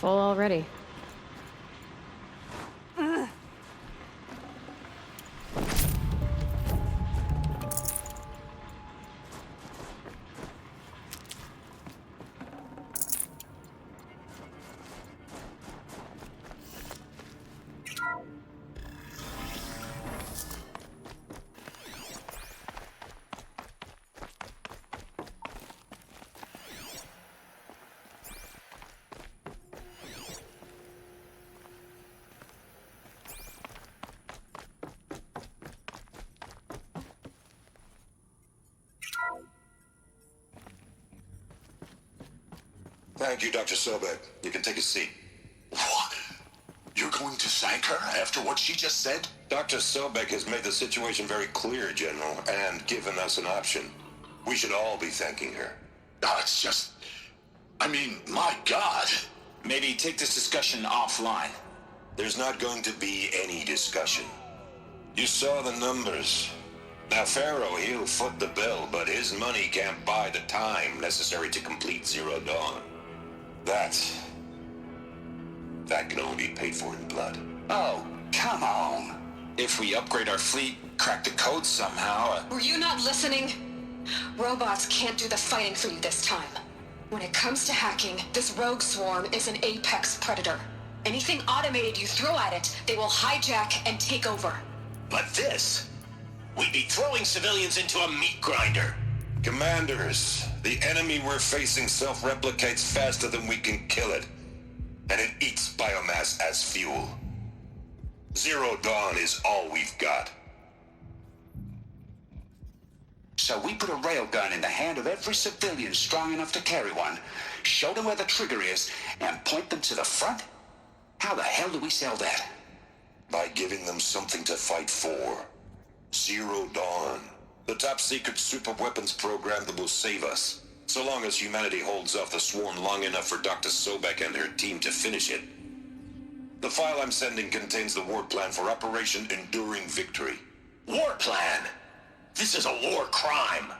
Speaker 1: Full already.
Speaker 5: Thank you, Dr. Sobek. You can take a seat.
Speaker 2: What? You're going to thank her after what she just said?
Speaker 5: Dr. Sobek has made the situation very clear, General, and given us an option. We should all be thanking her.
Speaker 2: Oh, it's just... I mean, my God.
Speaker 7: Maybe take this discussion offline.
Speaker 5: There's not going to be any discussion. You saw the numbers. Now, Pharaoh, he'll foot the bill, but his money can't buy the time necessary to complete Zero Dawn. That can only be paid for in blood.
Speaker 7: Oh, come on. If we upgrade our fleet, crack the code somehow...
Speaker 8: Were you not listening? Robots can't do the fighting for you this time. When it comes to hacking, this rogue swarm is an apex predator. Anything automated you throw at it, they will hijack and take over.
Speaker 2: But this... We'd be throwing civilians into a meat grinder.
Speaker 5: Commanders, the enemy we're facing self-replicates faster than we can kill it. And it eats biomass as fuel. Zero Dawn is all we've got.
Speaker 7: So we put a railgun in the hand of every civilian strong enough to carry one, show them where the trigger is, and point them to the front? How the hell do we sell that?
Speaker 5: By giving them something to fight for. Zero Dawn. The top-secret superweapons program that will save us. So long as humanity holds off the swarm long enough for Dr. Sobek and her team to finish it. The file I'm sending contains the war plan for Operation Enduring Victory.
Speaker 2: War plan? This is a war crime.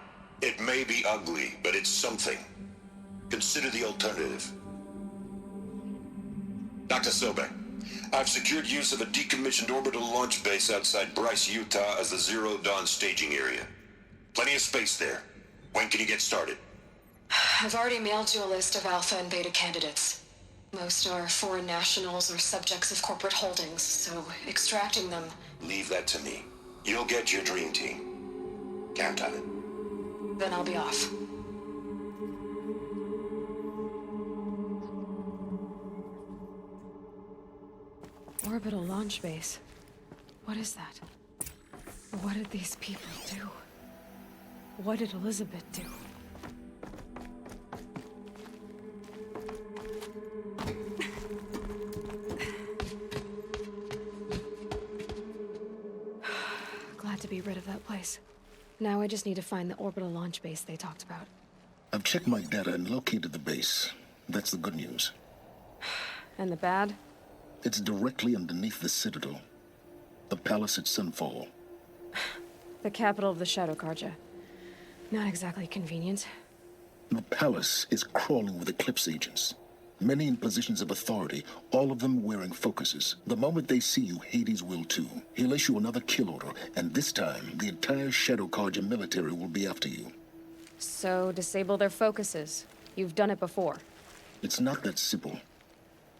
Speaker 5: It may be ugly, but it's something. Consider the alternative. Dr. Sobek, I've secured use of a decommissioned orbital launch base outside Bryce, Utah as the Zero Dawn staging area. Plenty of space there. When can you get started?
Speaker 8: I've already mailed you a list of alpha and beta candidates. Most are foreign nationals or subjects of corporate holdings, so extracting them...
Speaker 5: Leave that to me. You'll get your dream team. Count on it.
Speaker 8: Then I'll be off.
Speaker 1: Orbital launch base. What is that? What did these people do? What did Elizabeth do? Glad to be rid of that place. Now I just need to find the orbital launch base they talked about.
Speaker 10: I've checked my data and located the base. That's the good news.
Speaker 1: And the bad?
Speaker 10: It's directly underneath the Citadel. The palace at Sunfall.
Speaker 1: The capital of the Shadow Carja. Not exactly convenient.
Speaker 10: The palace is crawling with Eclipse agents. Many in positions of authority, all of them wearing focuses. The moment they see you, Hades will too. He'll issue another kill order, and this time, the entire Shadow Carja military will be after you.
Speaker 1: So, disable their focuses. You've done it before.
Speaker 10: It's not that simple.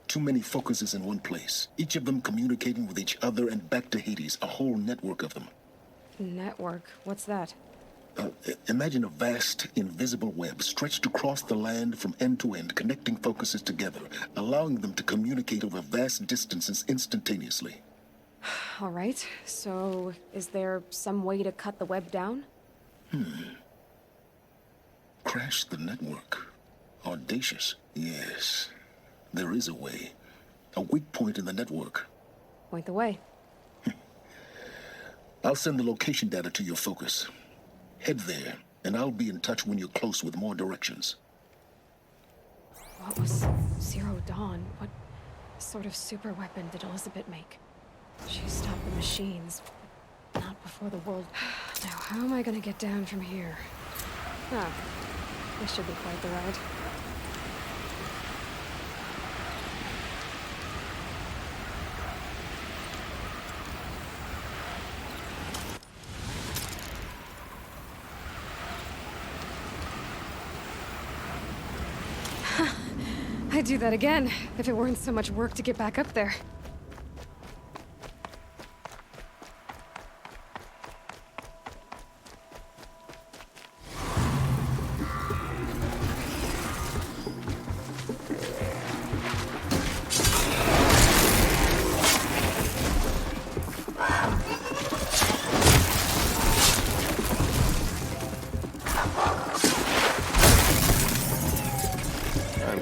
Speaker 10: Too many focuses in one place, each of them communicating with each other and back to Hades, a whole network of them.
Speaker 1: Network? What's that?
Speaker 10: Imagine a vast, invisible web stretched across the land from end to end, connecting focuses together, allowing them to communicate over vast distances instantaneously.
Speaker 1: All right, so is there some way to cut the web down?
Speaker 10: Crash the network. Audacious. Yes, there is a way. A weak point in the network.
Speaker 1: Point the way.
Speaker 10: I'll send the location data to your focus. Head there, and I'll be in touch when you're close with more directions.
Speaker 1: What was Zero Dawn? What sort of super weapon did Elizabeth make? She stopped the machines, but not before the world... Now, how am I gonna get down from here? This should be quite the ride. I'd do that again, if it weren't so much work to get back up there.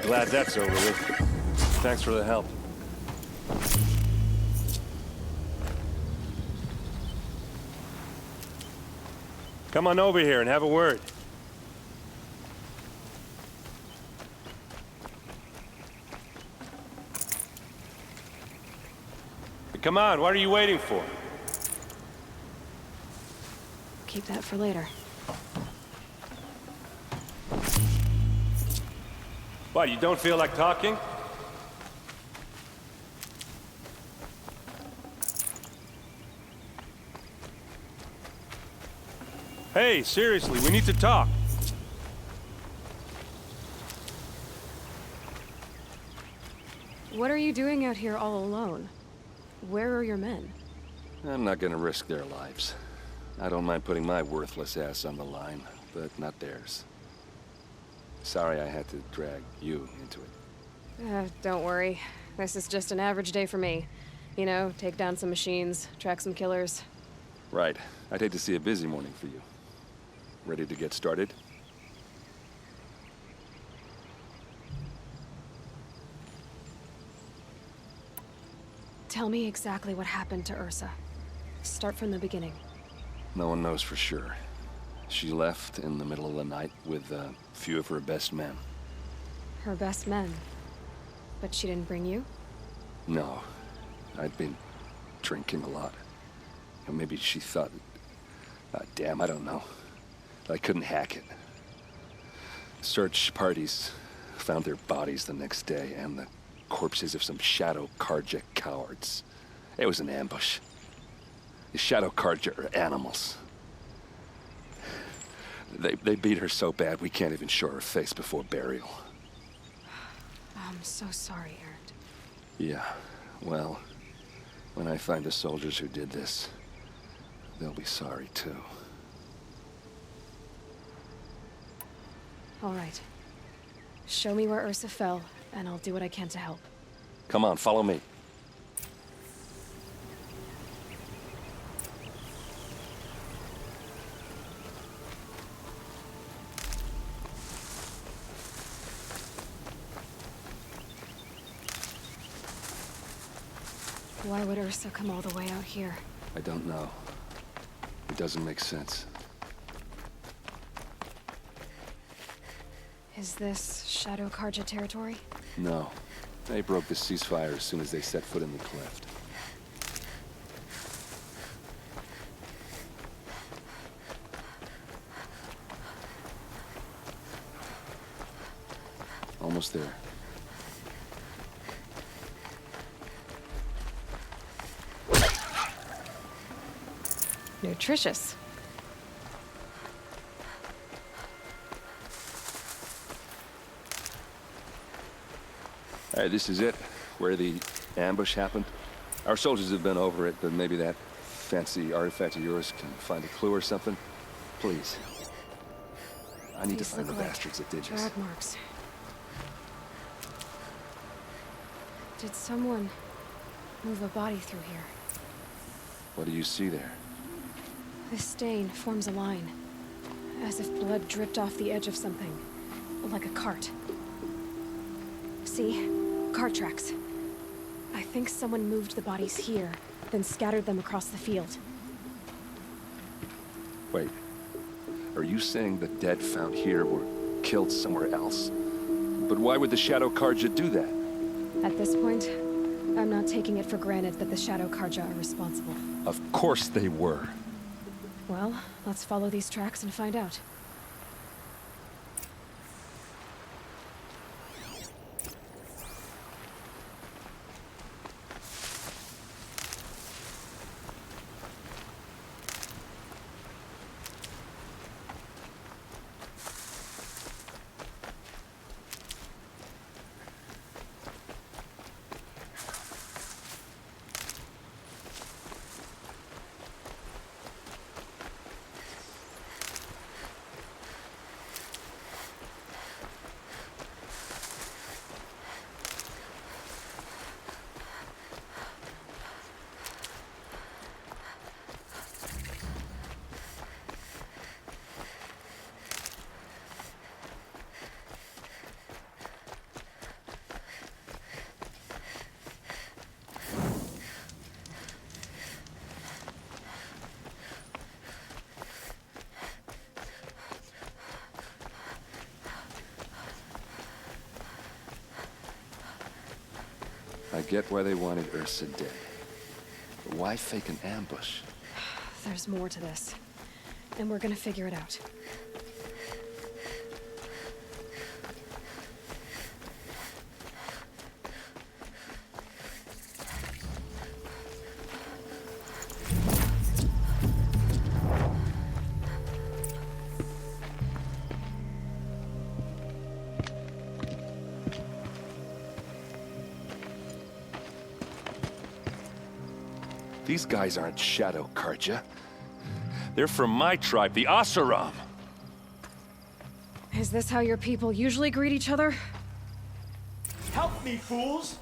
Speaker 11: Glad that's over with. Thanks for the help. Come on over here and have a word. Come on, what are you waiting for?
Speaker 1: Keep that for later.
Speaker 11: What, you don't feel like talking? Hey, seriously, we need to talk.
Speaker 1: What are you doing out here all alone? Where are your men?
Speaker 11: I'm not gonna risk their lives. I don't mind putting my worthless ass on the line, but not theirs. Sorry I had to drag you into it.
Speaker 1: Don't worry. This is just an average day for me. You know, take down some machines, track some killers.
Speaker 11: Right. I'd hate to see a busy morning for you. Ready to get started?
Speaker 1: Tell me exactly what happened to Ursa. Start from the beginning.
Speaker 11: No one knows for sure. She left in the middle of the night with a few of her best men.
Speaker 1: Her best men? But she didn't bring you?
Speaker 11: No. I'd been drinking a lot. Or maybe she thought... damn, I don't know. I couldn't hack it. Search parties found their bodies the next day, and the corpses of some Shadow Karja cowards. It was an ambush. The Shadow Karja are animals. They beat her so bad we can't even show her face before burial.
Speaker 1: I'm so sorry, Erend.
Speaker 11: Yeah, well, when I find the soldiers who did this, they'll be sorry too.
Speaker 1: All right. Show me where Ursa fell, and I'll do what I can to help.
Speaker 11: Come on, follow me.
Speaker 1: Why would Ursa come all the way out here?
Speaker 11: I don't know. It doesn't make sense.
Speaker 1: Is this Shadow Karja territory?
Speaker 11: No. They broke the ceasefire as soon as they set foot in the cleft. Almost there.
Speaker 1: Nutritious.
Speaker 11: All right, this is it, where the ambush happened. Our soldiers have been over it, but maybe that fancy artifact of yours can find a clue or something. Please. I need to find the bastards that did this.
Speaker 1: Drag marks. Did someone move a body through here?
Speaker 11: What do you see there?
Speaker 1: This stain forms a line, as if blood dripped off the edge of something, like a cart. See? Cart tracks. I think someone moved the bodies here, then scattered them across the field.
Speaker 11: Wait. Are you saying the dead found here were killed somewhere else? But why would the Shadow Karja do that?
Speaker 1: At this point, I'm not taking it for granted that the Shadow Karja are responsible.
Speaker 11: Of course they were.
Speaker 1: Well, let's follow these tracks and find out.
Speaker 11: I get why they wanted Ursa dead. But why fake an ambush?
Speaker 1: There's more to this. And we're gonna figure it out.
Speaker 11: These guys aren't Shadow Karja. They're from my tribe, the Asaram.
Speaker 1: Is this how your people usually greet each other?
Speaker 4: Help me, fools!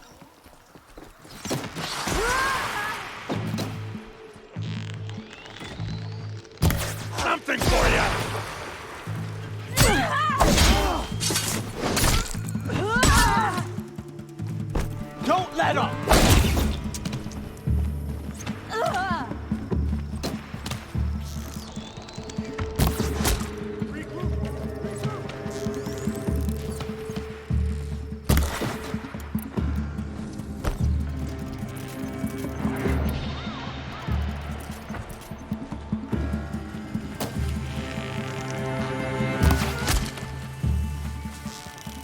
Speaker 4: Something for ya! Don't let up!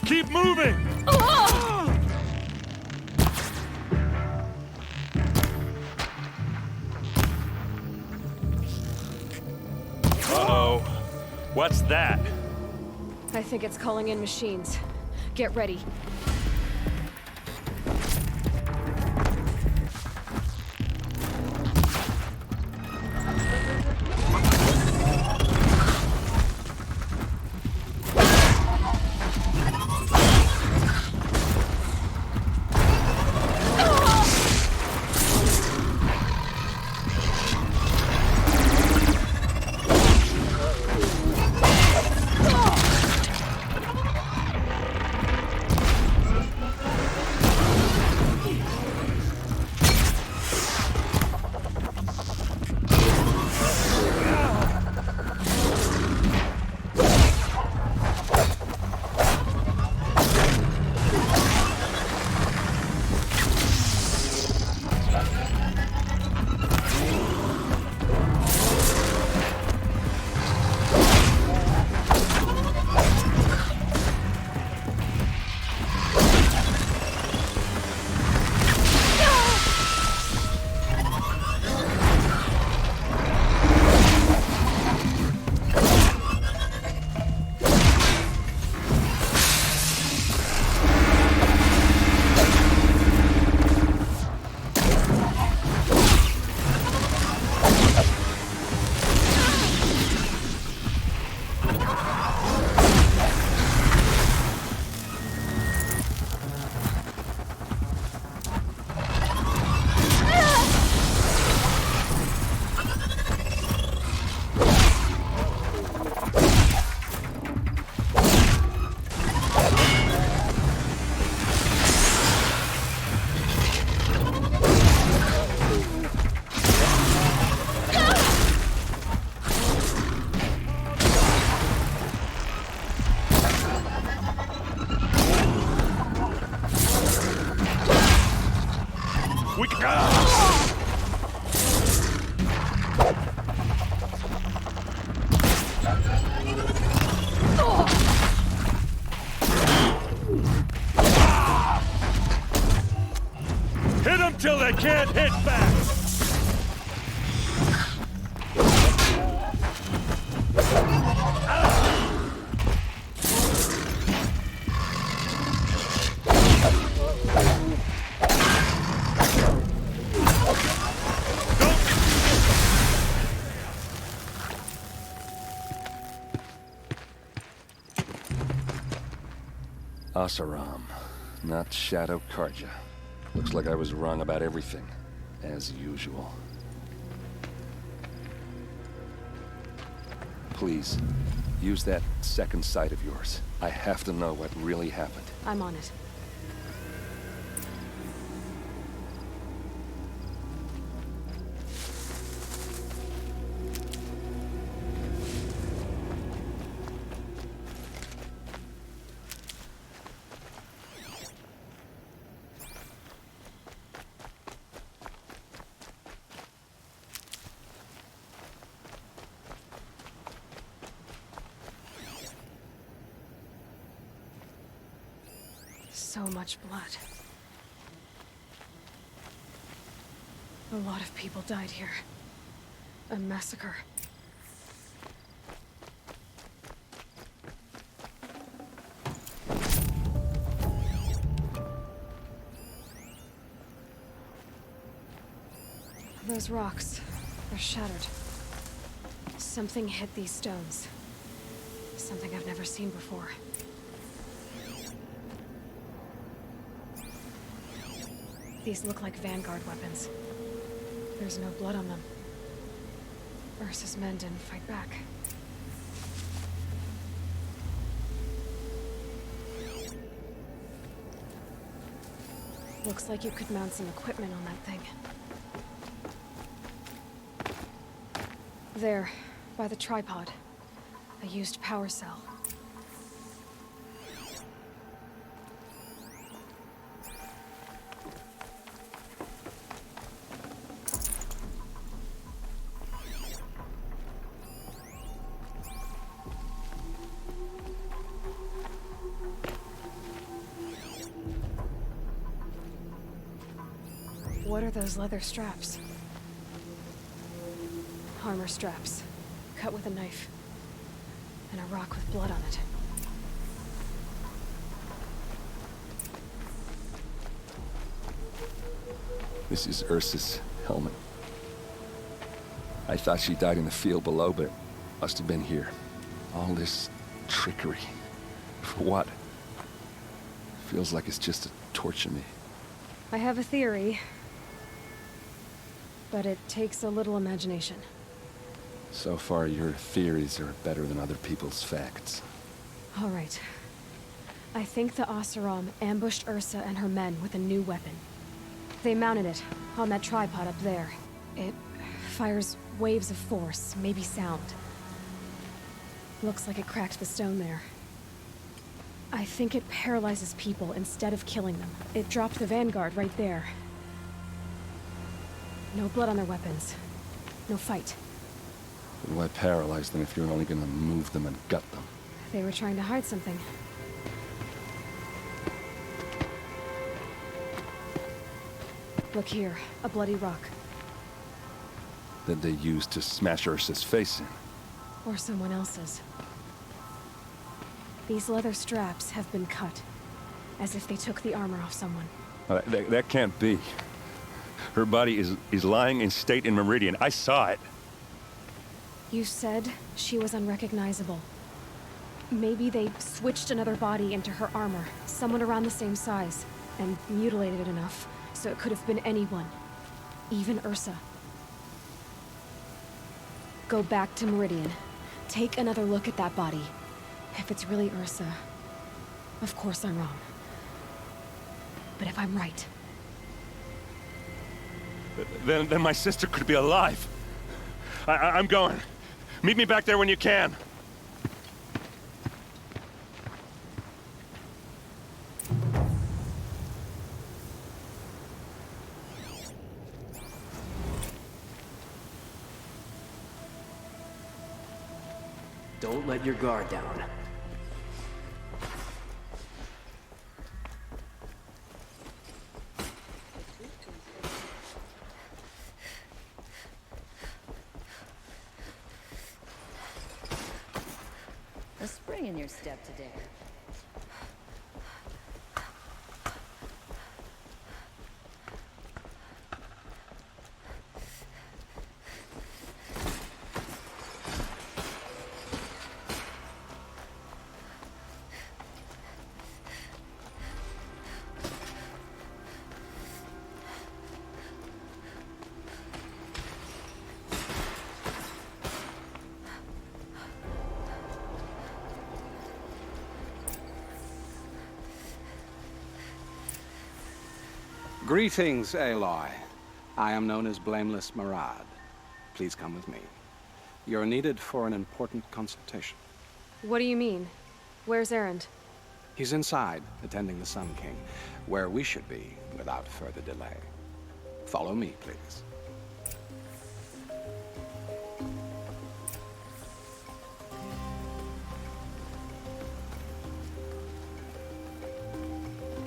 Speaker 4: Keep moving! Uh-oh. What's that?
Speaker 1: I think it's calling in machines. Get ready.
Speaker 4: Hit them till they can't hit back!
Speaker 11: Asaram, not Shadow Karja. Looks like I was wrong about everything, as usual. Please, use that second sight of yours. I have to know what really happened.
Speaker 1: I'm on it. So much blood. A lot of people died here. A massacre. Those rocks, they're shattered. Something hit these stones. Something I've never seen before. These look like Vanguard weapons. There's no blood on them. Ursa's men didn't fight back. Looks like you could mount some equipment on that thing. There, by the tripod. A used power cell. What are those leather straps? Armor straps, cut with a knife. And a rock with blood on it.
Speaker 11: This is Ursa's helmet. I thought she died in the field below, but it must have been here. All this trickery. For what? Feels like it's just to torture me.
Speaker 1: I have a theory. But it takes a little imagination.
Speaker 11: So far, your theories are better than other people's facts.
Speaker 1: All right. I think the Oseram ambushed Ursa and her men with a new weapon. They mounted it on that tripod up there. It fires waves of force, maybe sound. Looks like it cracked the stone there. I think it paralyzes people instead of killing them. It dropped the Vanguard right there. No blood on their weapons. No fight.
Speaker 11: Then why paralyze them if you're only gonna move them and gut them?
Speaker 1: They were trying to hide something. Look here, a bloody rock.
Speaker 11: That they used to smash Ursa's face in.
Speaker 1: Or someone else's. These leather straps have been cut, as if they took the armor off someone.
Speaker 11: That can't be. Her body is lying in state in Meridian. I saw it.
Speaker 1: You said she was unrecognizable. Maybe they switched another body into her armor, someone around the same size, and mutilated it enough, so it could have been anyone. Even Ursa. Go back to Meridian. Take another look at that body. If it's really Ursa, of course I'm wrong. But if I'm right...
Speaker 4: Then my sister could be alive. I'm going. Meet me back there when you can.
Speaker 3: Don't let your guard down.
Speaker 12: A spring in your step today.
Speaker 13: Greetings, Aloy. I am known as Blameless Marad. Please come with me. You're needed for an important consultation.
Speaker 1: What do you mean? Where's Erend?
Speaker 13: He's inside, attending the Sun King, where we should be without further delay. Follow me, please.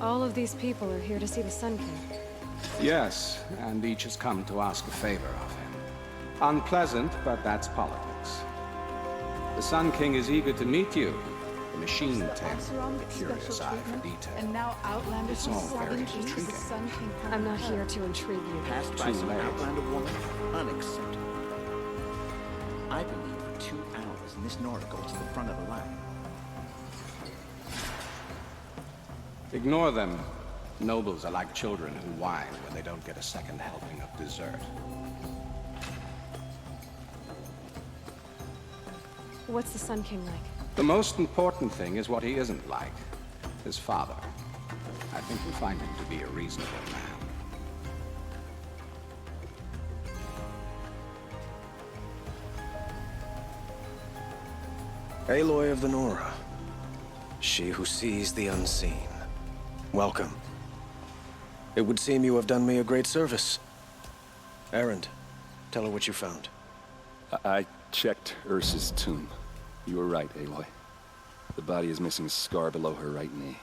Speaker 1: All of these people are here to see the Sun King.
Speaker 13: Yes, and each has come to ask a favor of him. Unpleasant, but that's politics. The Sun King is eager to meet you. The machine tends a curious eye for detail.
Speaker 14: And now Outlanders
Speaker 13: It's all very intriguing.
Speaker 1: I'm not here to intrigue you.
Speaker 15: Passed by some Outlander woman? Unacceptable. I believe for 2 hours Miss Nora goes to the front of the line.
Speaker 13: Ignore them. Nobles are like children who whine when they don't get a second helping of dessert.
Speaker 1: What's the Sun King like?
Speaker 13: The most important thing is what he isn't like. His father. I think you'll find him to be a reasonable man.
Speaker 16: Aloy of the Nora. She who sees the unseen. Welcome. It would seem you have done me a great service. Erend, tell her what you found.
Speaker 11: I checked Ursa's tomb. You were right, Aloy. The body is missing a scar below her right knee.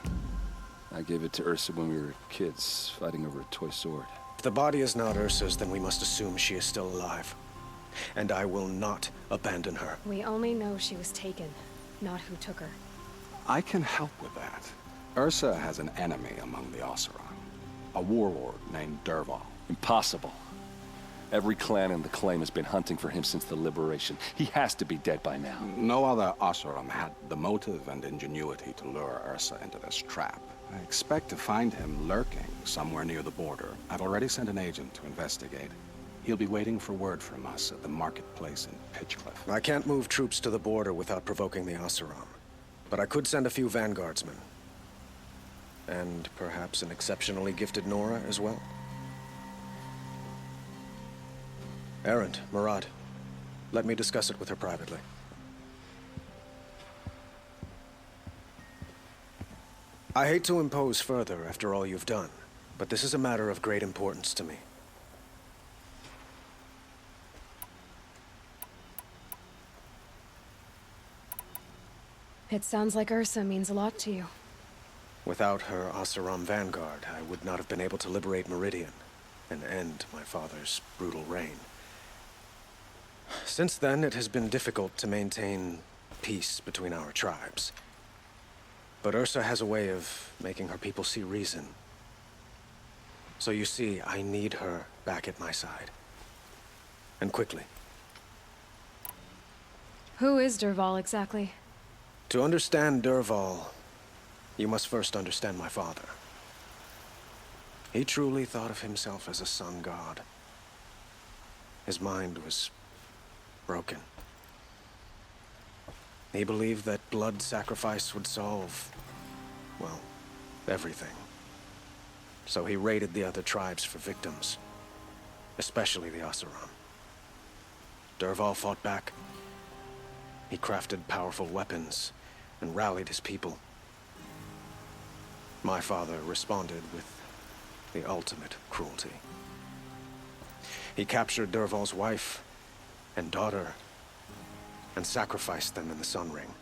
Speaker 11: I gave it to Ursa when we were kids, fighting over a toy sword.
Speaker 16: If the body is not Ursa's, then we must assume she is still alive. And I will not abandon her.
Speaker 1: We only know she was taken, not who took her.
Speaker 13: I can help with that. Ursa has an enemy among the Oseram. A warlord named Dervahl.
Speaker 11: Impossible. Every clan in the claim has been hunting for him since the liberation. He has to be dead by now.
Speaker 13: No other Oseram had the motive and ingenuity to lure Ursa into this trap. I expect to find him lurking somewhere near the border. I've already sent an agent to investigate. He'll be waiting for word from us at the marketplace in Pitchcliff.
Speaker 16: I can't move troops to the border without provoking the Oseram. But I could send a few vanguardsmen. And perhaps an exceptionally gifted Nora as well. Erend, Marad, let me discuss it with her privately. I hate to impose further after all you've done, but this is a matter of great importance to me.
Speaker 1: It sounds like Ursa means a lot to you.
Speaker 16: Without her Oseram vanguard, I would not have been able to liberate Meridian and end my father's brutal reign. Since then, it has been difficult to maintain peace between our tribes. But Ursa has a way of making her people see reason. So you see, I need her back at my side. And quickly.
Speaker 1: Who is Dervahl exactly?
Speaker 16: To understand Dervahl, you must first understand my father. He truly thought of himself as a sun god. His mind was broken. He believed that blood sacrifice would solve, well, everything. So he raided the other tribes for victims, especially the Oseram. Dervahl fought back. He crafted powerful weapons and rallied his people. My father responded with the ultimate cruelty. He captured Dervahl's wife and daughter and sacrificed them in the Sun Ring.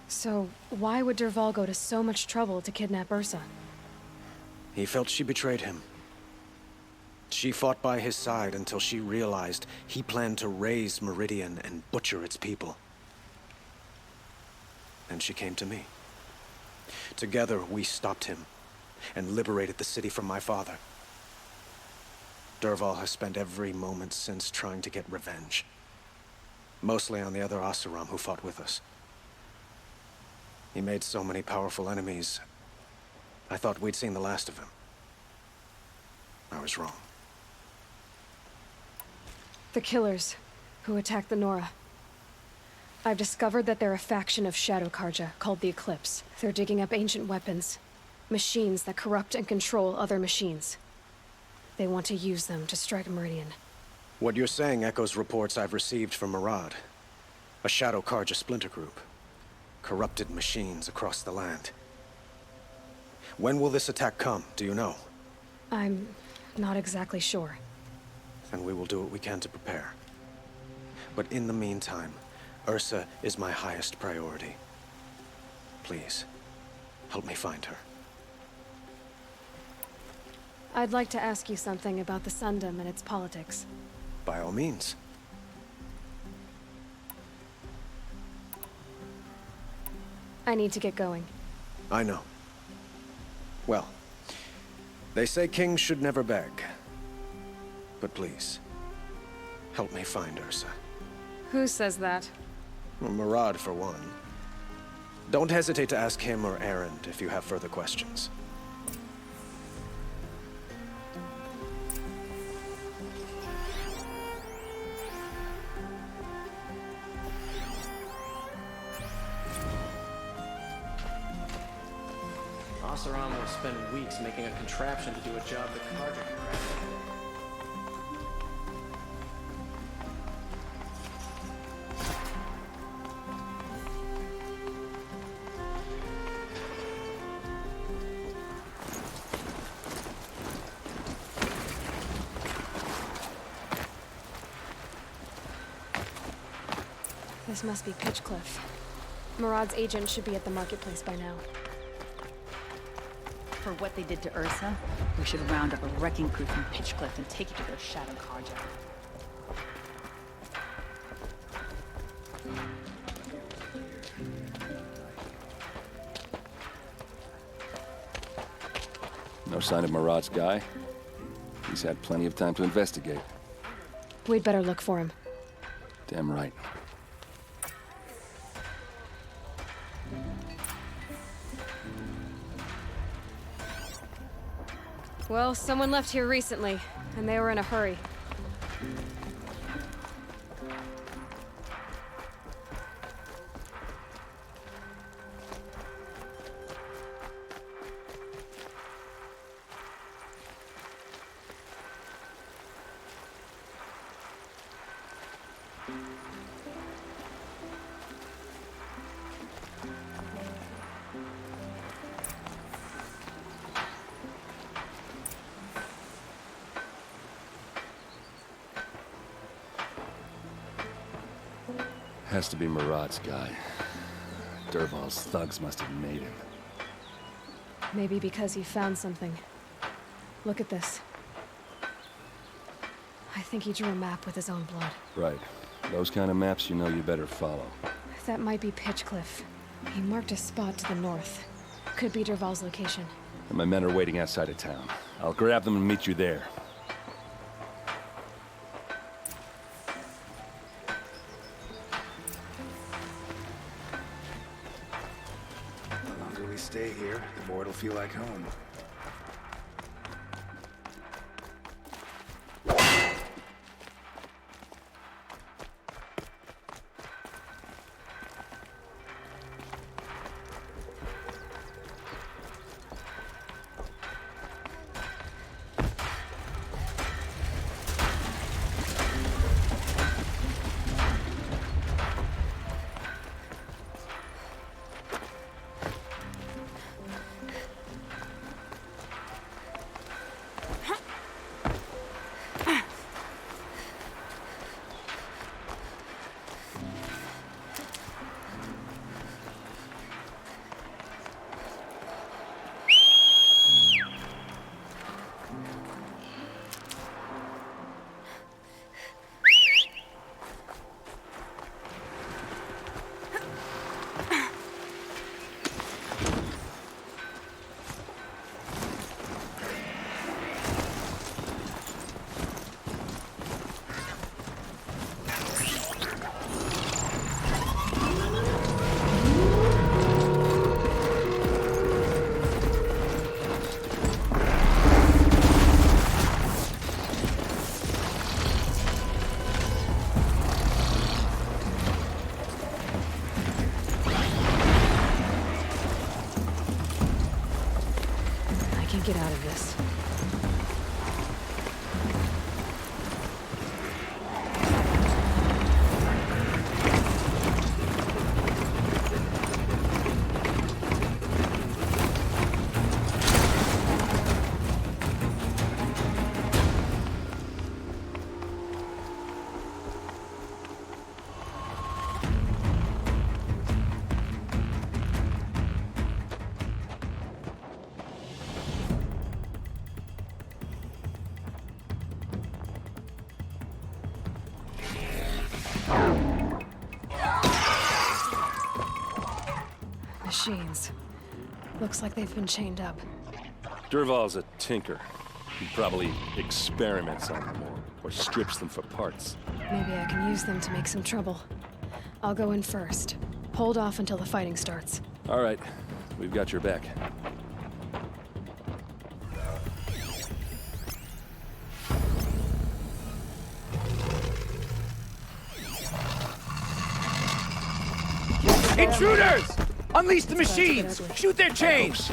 Speaker 1: So, why would Dervahl go to so much trouble to kidnap Ursa?
Speaker 16: He felt she betrayed him. She fought by his side until she realized he planned to raise Meridian and butcher its people. And she came to me. Together, we stopped him and liberated the city from my father. Dervahl has spent every moment since trying to get revenge. Mostly on the other Oseram who fought with us. He made so many powerful enemies, I thought we'd seen the last of him. I was wrong.
Speaker 1: The killers who attacked the Nora. I've discovered that they're a faction of Shadow Karja called the Eclipse. They're digging up ancient weapons, machines that corrupt and control other machines. They want to use them to strike Meridian.
Speaker 16: What you're saying echoes reports I've received from Marad, a Shadow Karja splinter group. Corrupted machines across the land. When will this attack come, do you know?
Speaker 1: I'm not exactly sure.
Speaker 16: And we will do what we can to prepare. But in the meantime, Ursa is my highest priority. Please, help me find her.
Speaker 1: I'd like to ask you something about the Sundom and its politics.
Speaker 16: By all means.
Speaker 1: I need to get going.
Speaker 16: I know. Well, they say kings should never beg. But please, help me find Ursa.
Speaker 1: Who says that?
Speaker 16: Well, Murad, for one. Don't hesitate to ask him or Erend if you have further questions.
Speaker 14: Oseram will spend weeks making a contraption to do a job the Carja can crack.
Speaker 1: This must be Pitchcliff. Murad's agent should be at the marketplace by now.
Speaker 17: For what they did to Ursa, we should round up a wrecking crew from Pitchcliff and take it to their shadow Carja.
Speaker 11: No sign of Murad's guy? He's had plenty of time to investigate.
Speaker 1: We'd better look for him.
Speaker 11: Damn right.
Speaker 1: Well, someone left here recently, and they were in a hurry.
Speaker 11: Has to be Murad's guy. Dervahl's thugs must have made him.
Speaker 1: Maybe because he found something. Look at this. I think he drew a map with his own blood.
Speaker 11: Right. Those kind of maps you know you better follow.
Speaker 1: That might be Pitchcliff. He marked a spot to the north. Could be Dervahl's location.
Speaker 11: And my men are waiting outside of town. I'll grab them and meet you there.
Speaker 18: The longer we stay here, the more it'll feel like home.
Speaker 1: Get out of this. machines. Looks like they've been chained up.
Speaker 11: Dervahl's a tinker. He probably experiments on them or strips them for parts.
Speaker 1: Maybe I can use them to make some trouble. I'll go in first. Hold off until the fighting starts.
Speaker 11: All right, we've got your back.
Speaker 19: Intruders! Unleash the machines! Shoot their chains!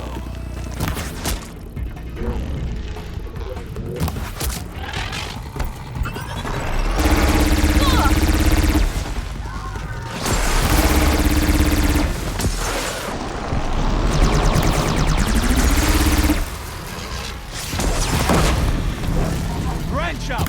Speaker 19: Wrench up!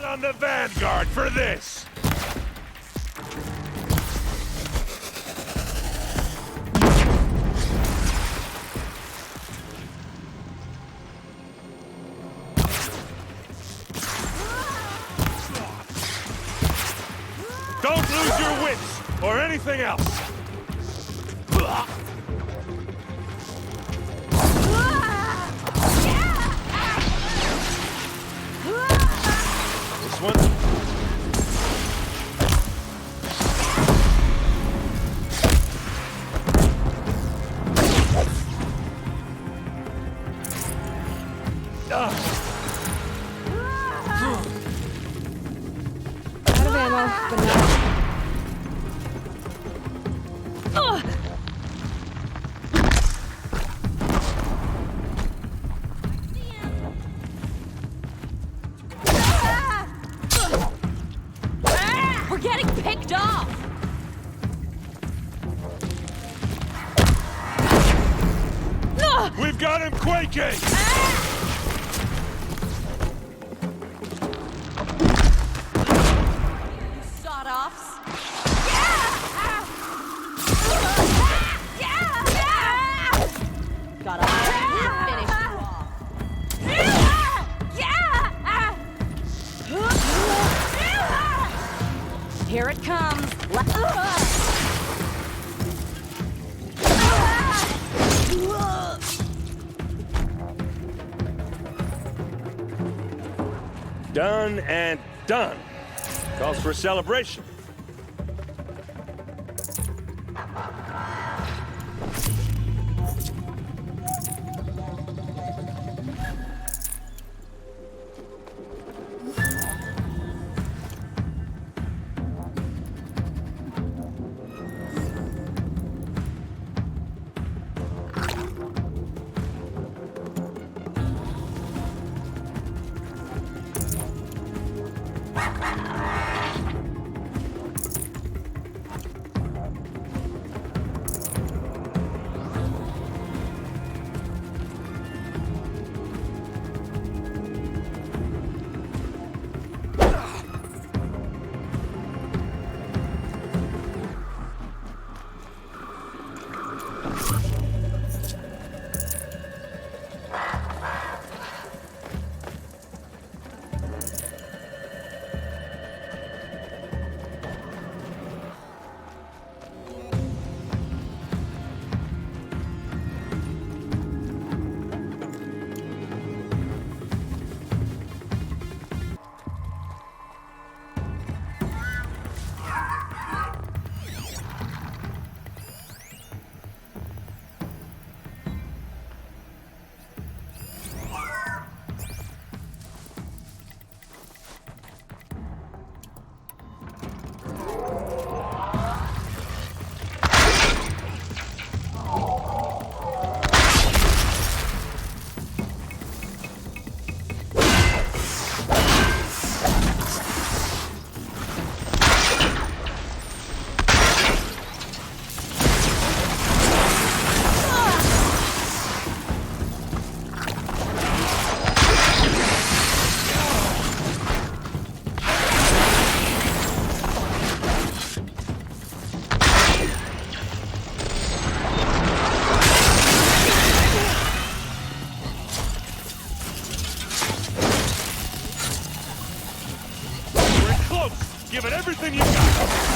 Speaker 4: On the Vanguard for this! Don't lose your wits, or anything else! This one?
Speaker 1: Out of ammo, but not.
Speaker 17: We're getting picked off!
Speaker 4: We've got him quaking!
Speaker 17: Sawed-offs. Got finish you off. Here it comes.
Speaker 4: Done and done. Calls for a celebration. Give it everything you got!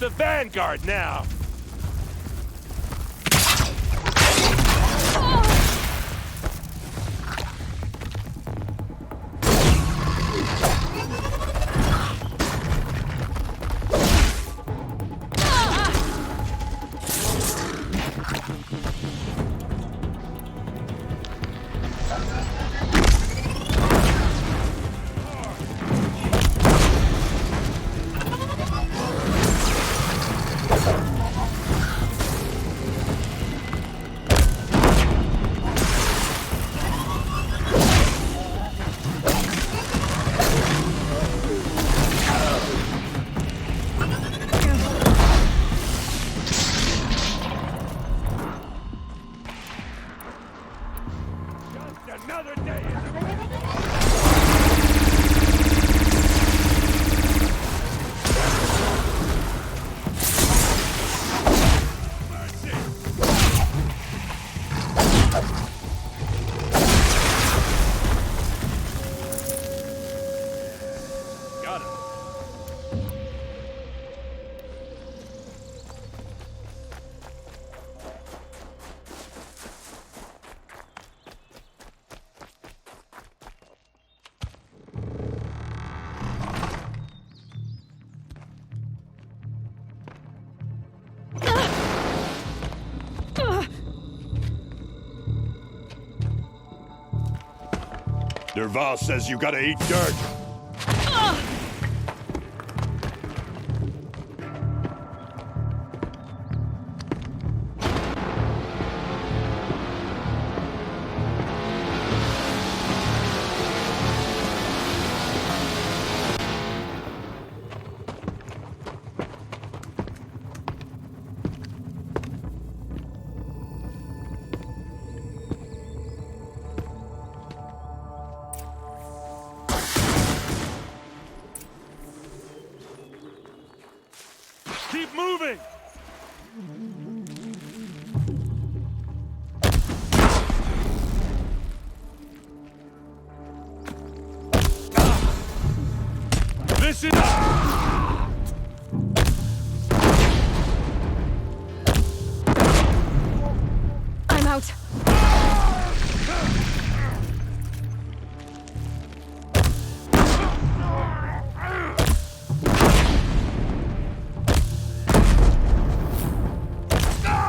Speaker 4: The Vanguard now! Another day in the... Got him.
Speaker 20: Derval says you gotta eat dirt.
Speaker 4: Keep moving! This is...
Speaker 1: I'm out.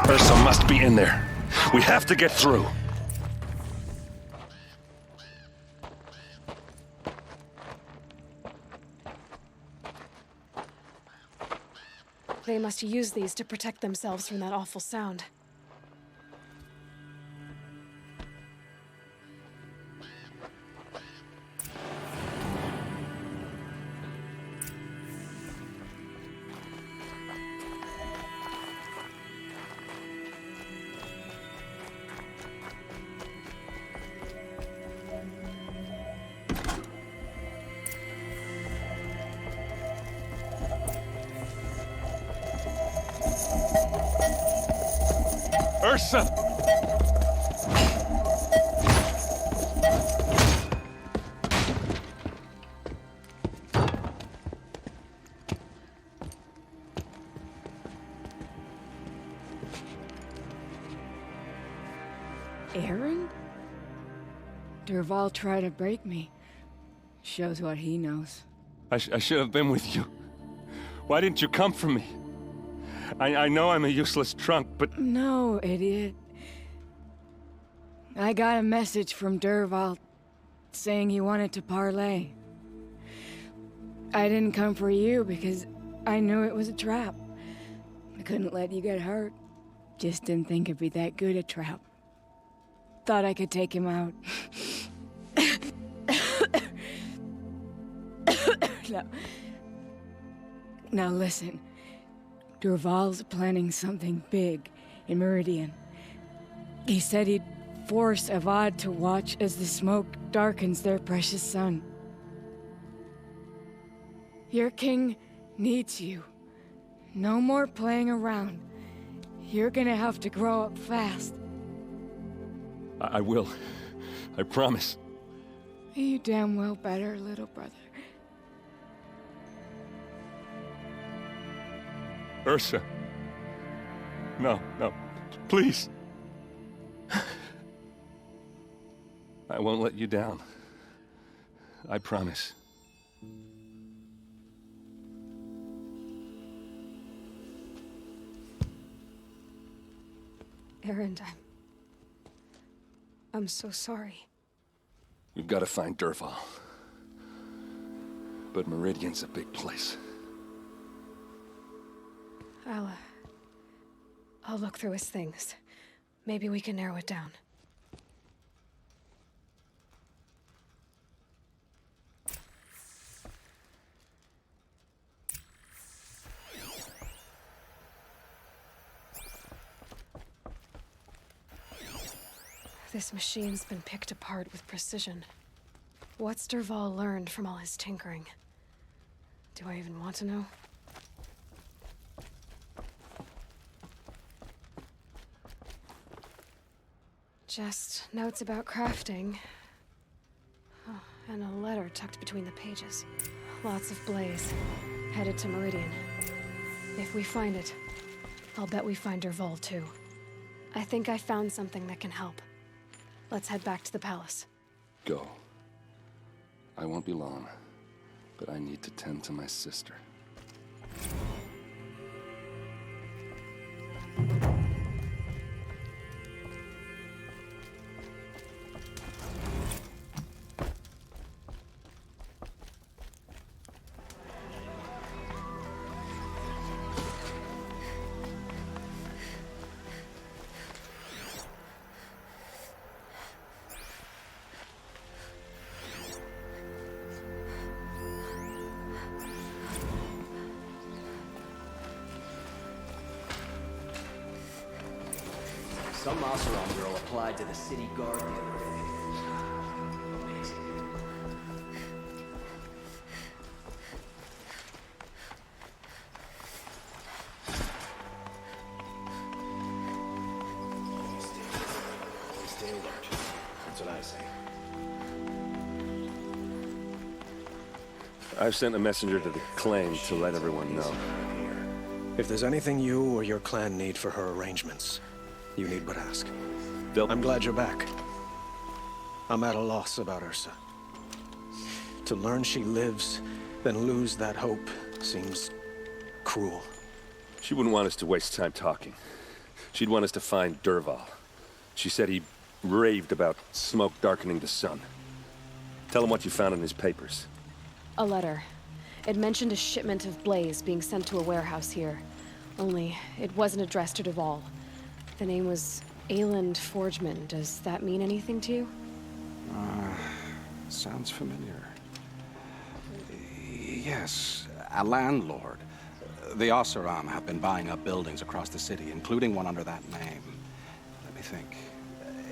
Speaker 4: Ursa must be in there. We have to get through.
Speaker 1: They must use these to protect themselves from that awful sound.
Speaker 4: Ursa!
Speaker 21: Aaron? Derval tried to break me. Shows what he knows.
Speaker 4: I should have been with you. Why didn't you come for me? I know I'm a useless trunk, but...
Speaker 21: No, idiot. I got a message from Derval saying he wanted to parlay. I didn't come for you because I knew it was a trap. I couldn't let you get hurt. Just didn't think it'd be that good a trap. Thought I could take him out. so... Now listen. Durval's planning something big in Meridian. He said he'd force Avad to watch as the smoke darkens their precious sun. Your king needs you. No more playing around. You're gonna have to grow up fast.
Speaker 4: I will. I promise.
Speaker 21: You damn well better, little brother.
Speaker 4: Ursa. No, no. Please. I won't let you down. I promise.
Speaker 1: Erend, I'm so sorry.
Speaker 4: We've got to find Dervahl. But Meridian's a big place.
Speaker 1: I'll look through his things. Maybe we can narrow it down. This machine's been picked apart with precision. What's Dervahl learned from all his tinkering? Do I even want to know? Just notes about crafting. Oh, and a letter tucked between the pages. Lots of blaze. Headed to Meridian. If we find it, I'll bet we find Dervahl too. I think I found something that can help. Let's head back to the palace.
Speaker 11: Go. I won't be long, but I need to tend to my sister.
Speaker 6: Some Oseram girl applied to the city guard the other day. Amazing.
Speaker 15: Stay alert. That's what I say.
Speaker 11: I've sent a messenger to the claim to let everyone know.
Speaker 16: If there's anything you or your clan need for her arrangements, you need but ask. I'm glad you're back. I'm at a loss about Ursa. To learn she lives, then lose that hope seems cruel.
Speaker 11: She wouldn't want us to waste time talking. She'd want us to find Dervahl. She said he raved about smoke darkening the sun. Tell him what you found in his papers.
Speaker 1: A letter. It mentioned a shipment of blaze being sent to a warehouse here. Only, it wasn't addressed to Dervahl. The name was Ayland Forgeman. Does that mean anything to you?
Speaker 13: Sounds familiar. Yes, a landlord. The Oseram have been buying up buildings across the city, including one under that name. Let me think.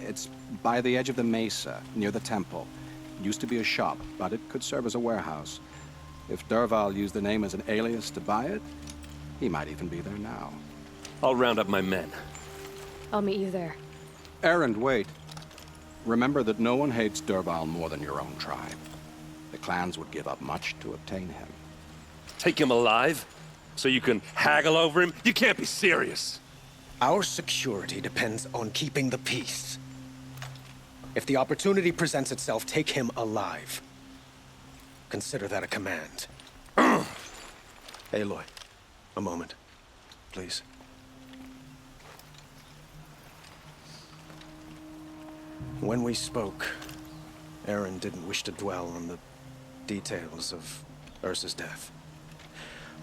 Speaker 13: It's by the edge of the mesa, near the temple. Used to be a shop, but it could serve as a warehouse. If Dervahl used the name as an alias to buy it, he might even be there now.
Speaker 11: I'll round up my men.
Speaker 1: I'll meet you there.
Speaker 13: Erend, wait. Remember that no one hates Dervahl more than your own tribe. The clans would give up much to obtain him.
Speaker 11: Take him alive? So you can haggle over him? You can't be serious.
Speaker 16: Our security depends on keeping the peace. If the opportunity presents itself, take him alive. Consider that a command. Aloy, a moment, please. When we spoke, Erend didn't wish to dwell on the details of Ursa's death.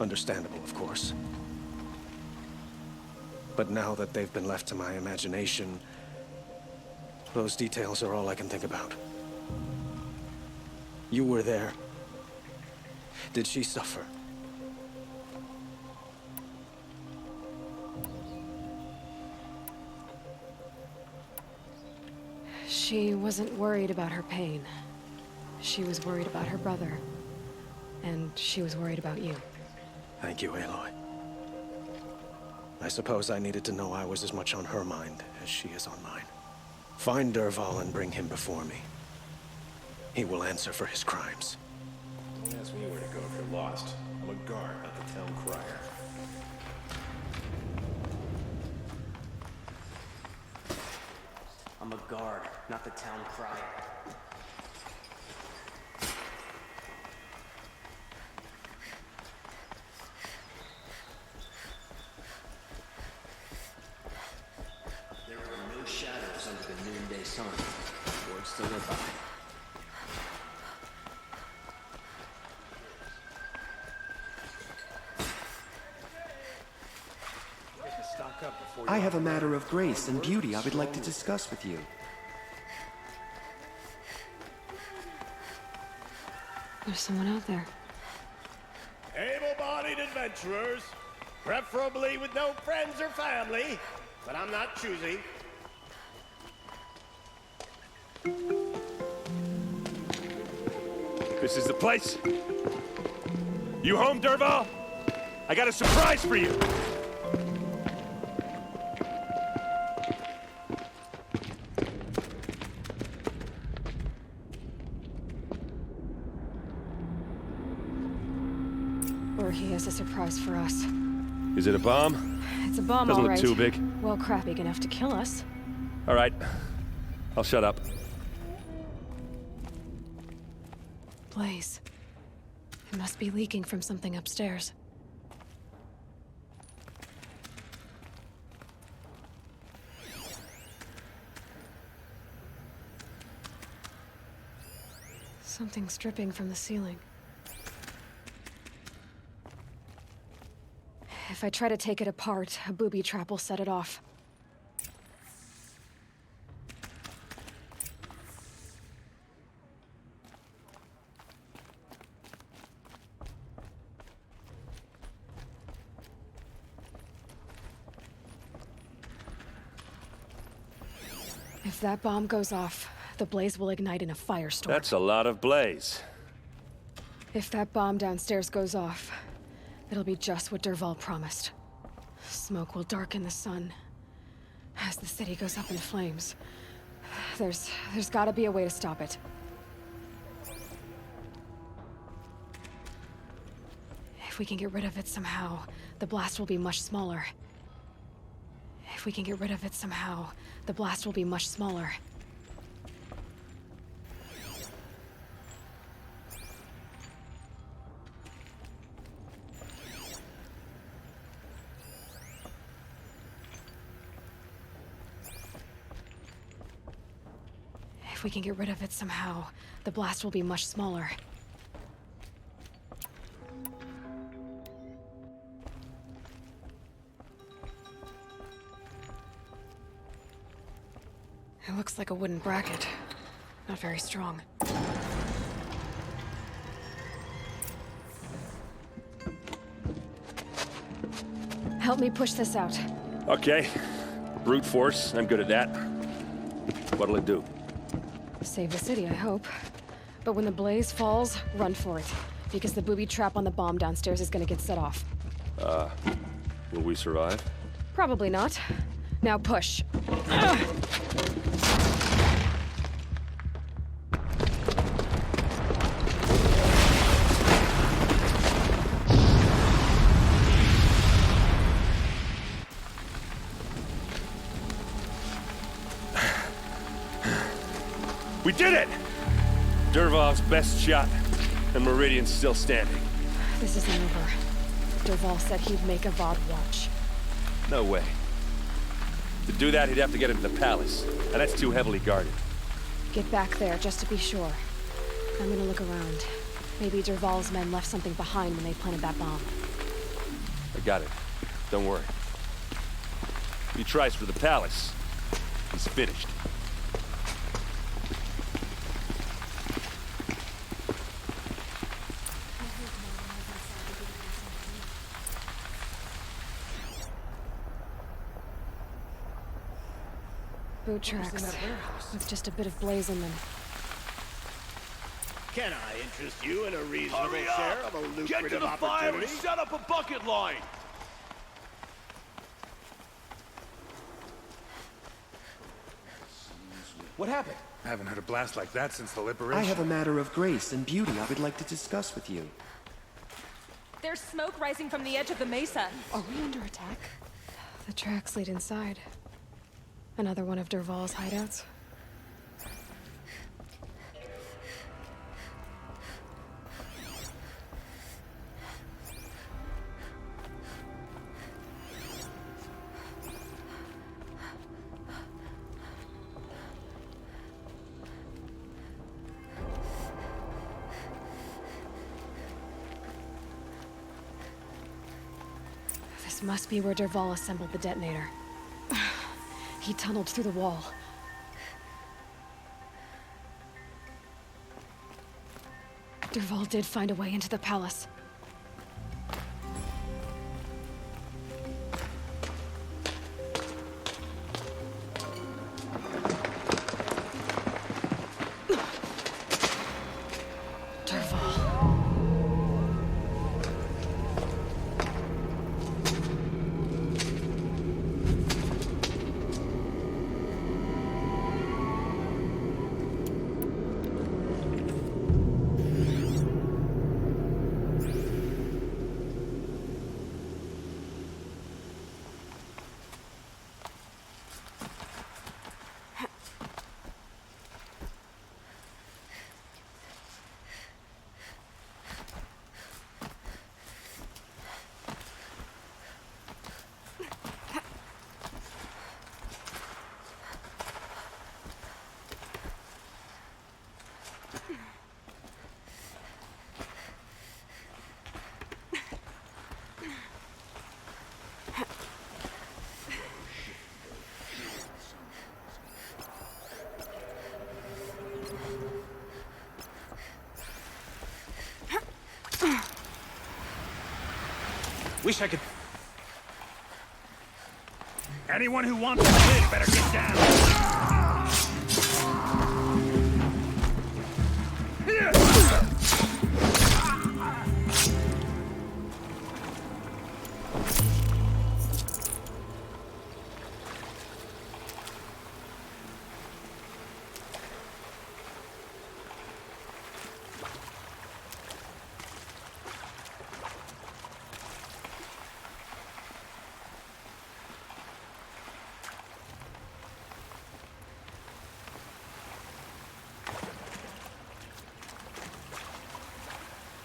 Speaker 16: Understandable, of course. But now that they've been left to my imagination, those details are all I can think about. You were there. Did she suffer?
Speaker 1: She wasn't worried about her pain. She was worried about her brother. And she was worried about you.
Speaker 16: Thank you, Aloy. I suppose I needed to know I was as much on her mind as she is on mine. Find Dervahl and bring him before me. He will answer for his crimes.
Speaker 9: Don't ask me where to go if you're lost. I'm a guard, not the town crier.
Speaker 6: I'm a guard, not the town crier. There are no shadows under the noonday sun. Words to live by.
Speaker 22: I have a matter of grace and beauty I would like to discuss with you.
Speaker 1: There's someone out there.
Speaker 20: Able-bodied adventurers, preferably with no friends or family, but I'm not choosy.
Speaker 4: This is the place. You home, Dervahl? I got a surprise for you.
Speaker 1: Or he has a surprise for us.
Speaker 4: Is it a bomb?
Speaker 1: It's a bomb,
Speaker 4: Doesn't
Speaker 1: all
Speaker 4: look
Speaker 1: right.
Speaker 4: too big.
Speaker 1: Well, crap, big enough to kill us.
Speaker 4: All right. I'll shut up.
Speaker 1: Blaze. It must be leaking from something upstairs. Something's dripping from the ceiling. If I try to take it apart, a booby trap will set it off. If that bomb goes off, the blaze will ignite in a firestorm.
Speaker 4: That's a lot of blaze.
Speaker 1: If that bomb downstairs goes off, it'll be just what Dervahl promised. Smoke will darken the sun as the city goes up in flames. There's gotta be a way to stop it. If we can get rid of it somehow, the blast will be much smaller. If we can get rid of it somehow, the blast will be much smaller. If we can get rid of it somehow, the blast will be much smaller. It looks like a wooden bracket. Not very strong. Help me push this out.
Speaker 4: Okay. Brute force, I'm good at that. What'll it do?
Speaker 1: Save the city, I hope. But when the blaze falls, run for it. Because the booby trap on the bomb downstairs is gonna get set off.
Speaker 4: Will we survive?
Speaker 1: Probably not. Now push.
Speaker 4: We did it! Dervahl's best shot, and Meridian's still standing.
Speaker 1: This isn't over. Dervahl said he'd make a VOD watch.
Speaker 4: No way. To do that, he'd have to get into the palace, and that's too heavily guarded.
Speaker 1: Get back there, just to be sure. I'm gonna look around. Maybe Dervahl's men left something behind when they planted that bomb.
Speaker 4: I got it. Don't worry. If he tries for the palace, he's finished.
Speaker 1: boot tracks with just a bit of blaze in them.
Speaker 20: Can I interest you in a reasonable
Speaker 19: Hurry
Speaker 20: share
Speaker 19: up!
Speaker 20: of a lucrative
Speaker 19: Get to the fire
Speaker 20: opportunity?
Speaker 19: and set up a bucket line!
Speaker 18: What happened?
Speaker 2: I haven't heard a blast like that since the liberation.
Speaker 22: I have a matter of grace and beauty I would like to discuss with you.
Speaker 7: There's smoke rising from the edge of the mesa.
Speaker 1: Are we under attack? The tracks lead inside. Another one of Dervahl's hideouts. This must be where Dervahl assembled the detonator. He tunneled through the wall. Dervahl did find a way into the palace.
Speaker 19: Wish I could... Anyone who wants to live better get down!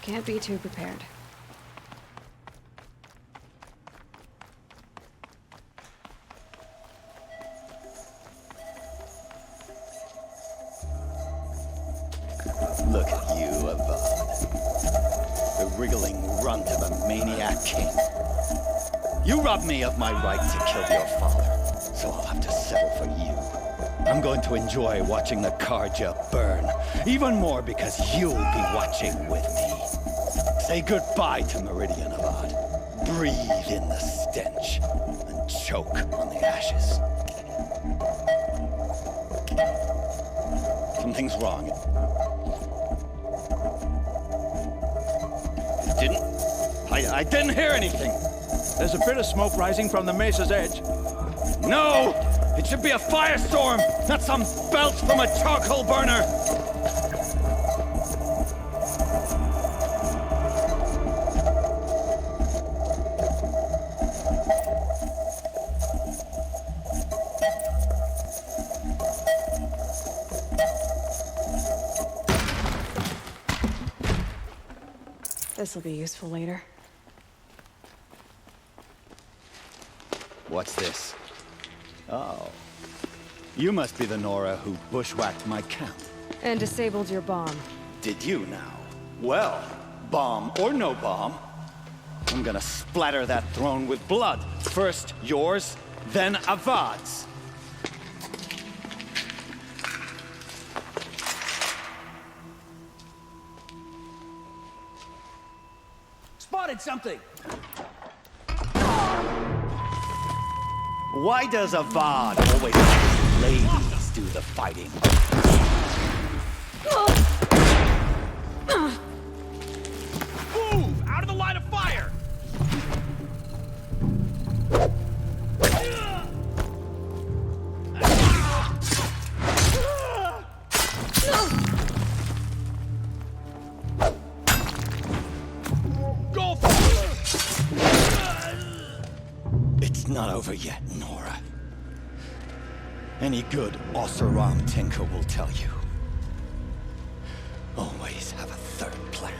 Speaker 1: Can't be too prepared.
Speaker 15: Look at you, Avad. The wriggling runt of a maniac king. You robbed me of my right to kill your father, so I'll have to settle for you. I'm going to enjoy watching the Karja burn, even more because you'll be watching with me. Say goodbye to Meridian, Avad. Breathe in the stench and choke on the ashes. Something's wrong. I didn't hear anything.
Speaker 19: There's a bit of smoke rising from the mesa's edge.
Speaker 15: No! It should be a firestorm, not some belch from a charcoal burner!
Speaker 1: This'll be useful later.
Speaker 15: What's this? Oh. You must be the Nora who bushwhacked my camp.
Speaker 1: And disabled your bomb.
Speaker 15: Did you now? Well, bomb or no bomb, I'm gonna splatter that throne with blood. First yours, then Avad's.
Speaker 19: Spotted something!
Speaker 15: Why does Avad always ladies do the fighting.
Speaker 19: Move! Out of the line of fire! Go for it!
Speaker 15: It's not over yet, Nora. Any good Oseram tinker will tell you. Always have a third plan.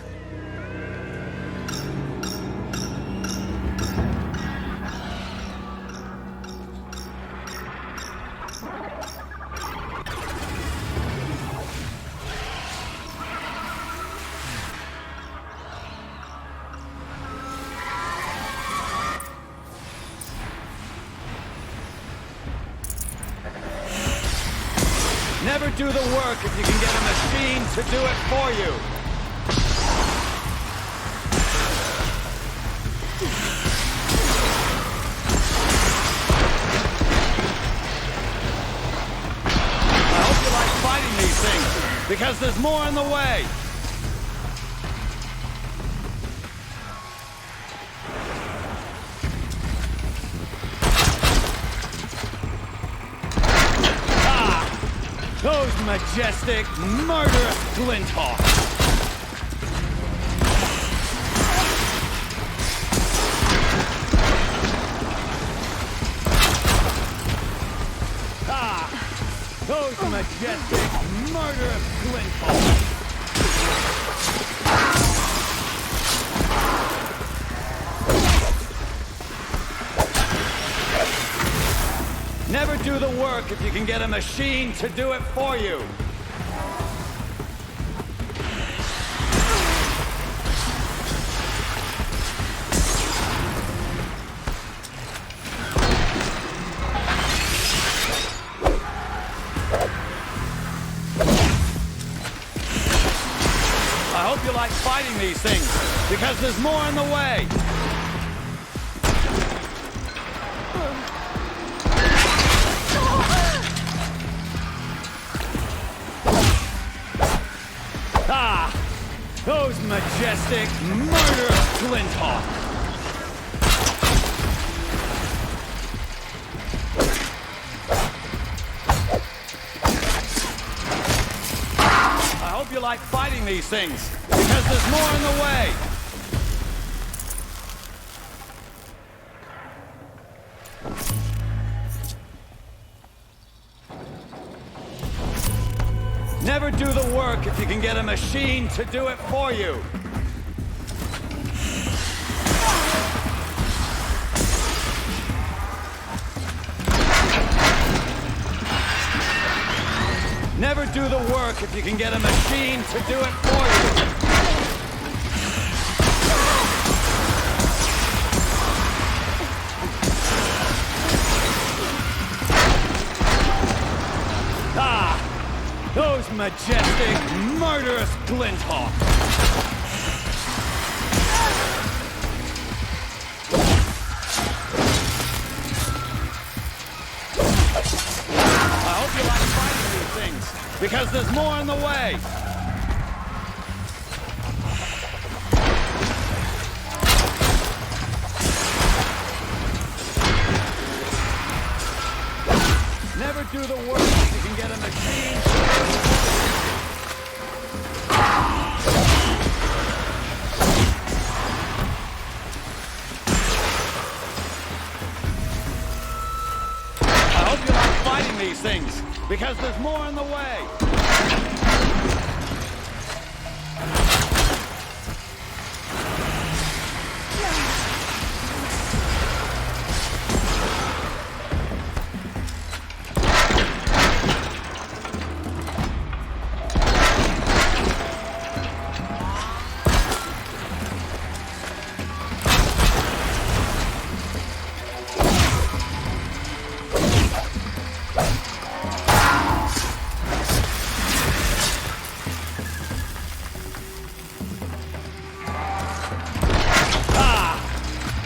Speaker 19: Never do the work if you can get a machine to do it for you. I hope you like fighting these things, because there's more in the way. Those majestic, murderous Glinthawks! Those majestic, murderous Glinthawks! Never do the work if you can get a machine to do it for you. I hope you like fighting these things, because there's more in the way. Those majestic, murderous Glinthawks! I hope you like fighting these things, because there's more in the way! Never do the work if you can get a machine to do it for you. Never do the work if you can get a machine to do it for you. Those majestic, murderous Glinthawks! I hope you like fighting these things, because there's more in the way! Never do the work if you can get a machine. I hope you like fighting these things, because there's more in the way.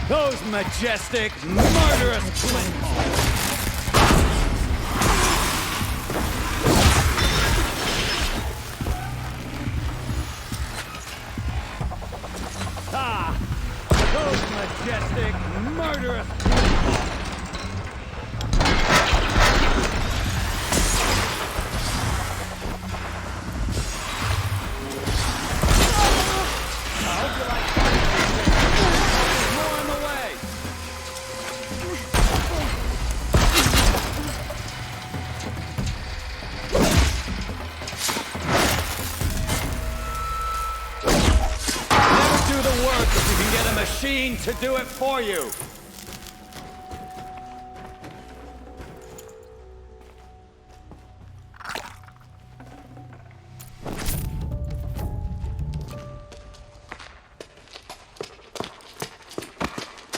Speaker 19: Those majestic, murderous Glinthawks! majestic, murderous. To do it for you.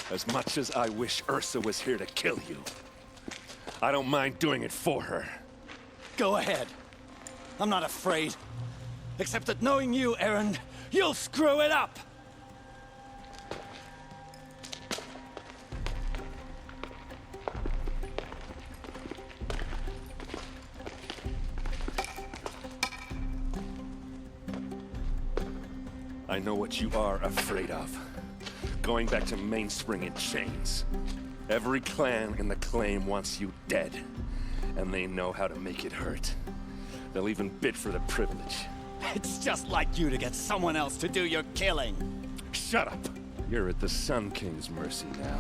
Speaker 4: As much as I wish Ursa was here to kill you, I don't mind doing it for her.
Speaker 15: Go ahead. I'm not afraid. Except that knowing you, Aaron, you'll screw it up.
Speaker 4: I know what you are afraid of. Going back to Mainspring in chains. Every clan in the claim wants you dead. And they know how to make it hurt. They'll even bid for the privilege.
Speaker 15: It's just like you to get someone else to do your killing.
Speaker 4: Shut up! You're at the Sun King's mercy now.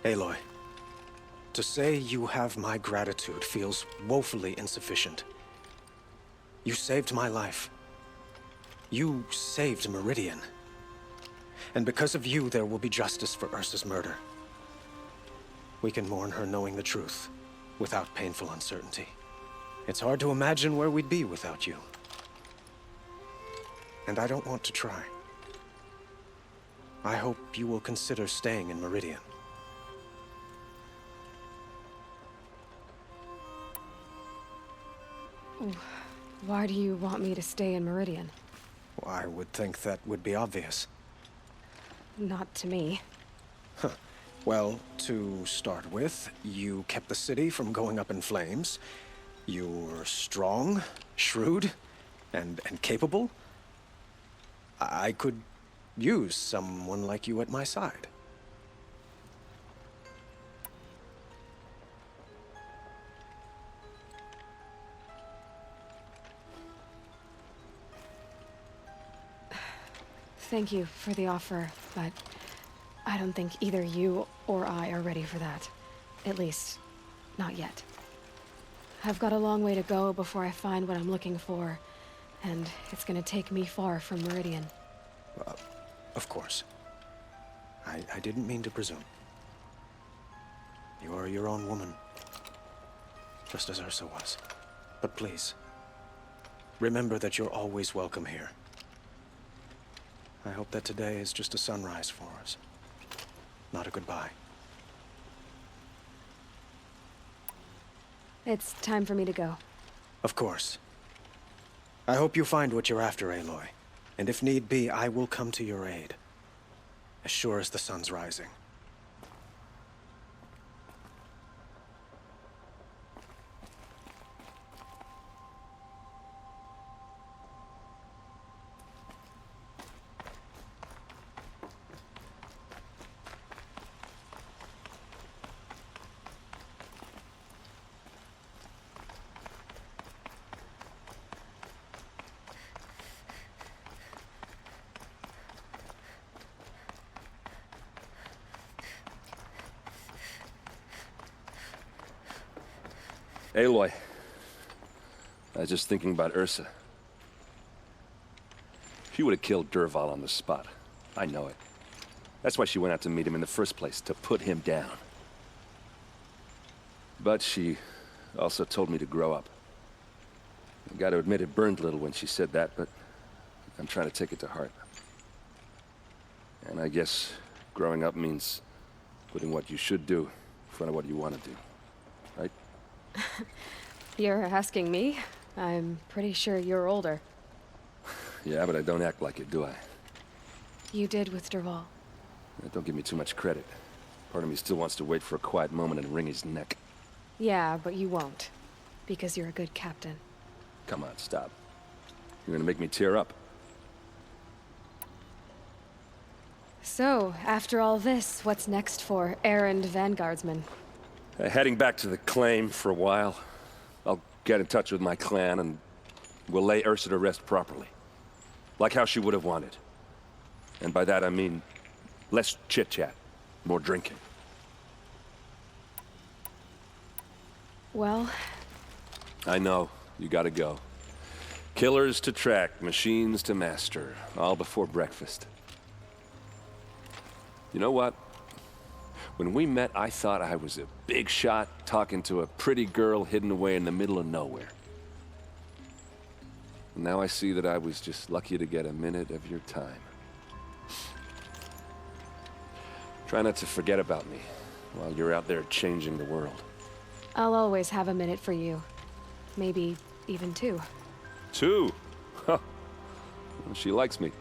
Speaker 16: Aloy, to say you have my gratitude feels woefully insufficient. You saved my life. You saved Meridian. And because of you, there will be justice for Ursa's murder. We can mourn her knowing the truth, without painful uncertainty. It's hard to imagine where we'd be without you. And I don't want to try. I hope you will consider staying in Meridian.
Speaker 1: Why do you want me to stay in Meridian?
Speaker 16: Well, I would think that would be obvious.
Speaker 1: Not to me.
Speaker 16: Huh. Well, to start with, you kept the city from going up in flames. You were strong, shrewd, and capable. I could use someone like you at my side.
Speaker 1: Thank you for the offer, but I don't think either you or I are ready for that. At least, not yet. I've got a long way to go before I find what I'm looking for, and it's gonna take me far from Meridian.
Speaker 16: Of course. I didn't mean to presume. You are your own woman, just as Ursa was. But please, remember that you're always welcome here. I hope that today is just a sunrise for us, not a goodbye.
Speaker 1: It's time for me to go.
Speaker 16: Of course. I hope you find what you're after, Aloy. And if need be, I will come to your aid. As sure as the sun's rising.
Speaker 4: Aloy, I was just thinking about Ursa. She would have killed Dervahl on the spot. I know it. That's why she went out to meet him in the first place, to put him down. But she also told me to grow up.
Speaker 11: I gotta admit it burned a little when she said that, but I'm trying to take it to heart. And I guess growing up means putting what you should do in front of what you want to do, right?
Speaker 1: You're asking me? I'm pretty sure you're older.
Speaker 11: Yeah, but I don't act like it, do I?
Speaker 1: You did with Derval.
Speaker 11: Don't give me too much credit. Part of me still wants to wait for a quiet moment and wring his neck.
Speaker 1: Yeah, but you won't. Because you're a good captain.
Speaker 11: Come on, stop. You're gonna make me tear up.
Speaker 1: So, after all this, what's next for errand vanguardsman?
Speaker 11: Heading back to the claim for a while. I'll get in touch with my clan and we'll lay Ursa to rest properly. Like how she would have wanted. And by that I mean less chit-chat, more drinking.
Speaker 1: Well...
Speaker 11: I know. You gotta go. Killers to track, machines to master. All before breakfast. You know what? When we met, I thought I was a big shot talking to a pretty girl hidden away in the middle of nowhere. And now I see that I was just lucky to get a minute of your time. Try not to forget about me while you're out there changing the world.
Speaker 1: I'll always have a minute for you. Maybe even two.
Speaker 11: 2? Huh. Well, she likes me.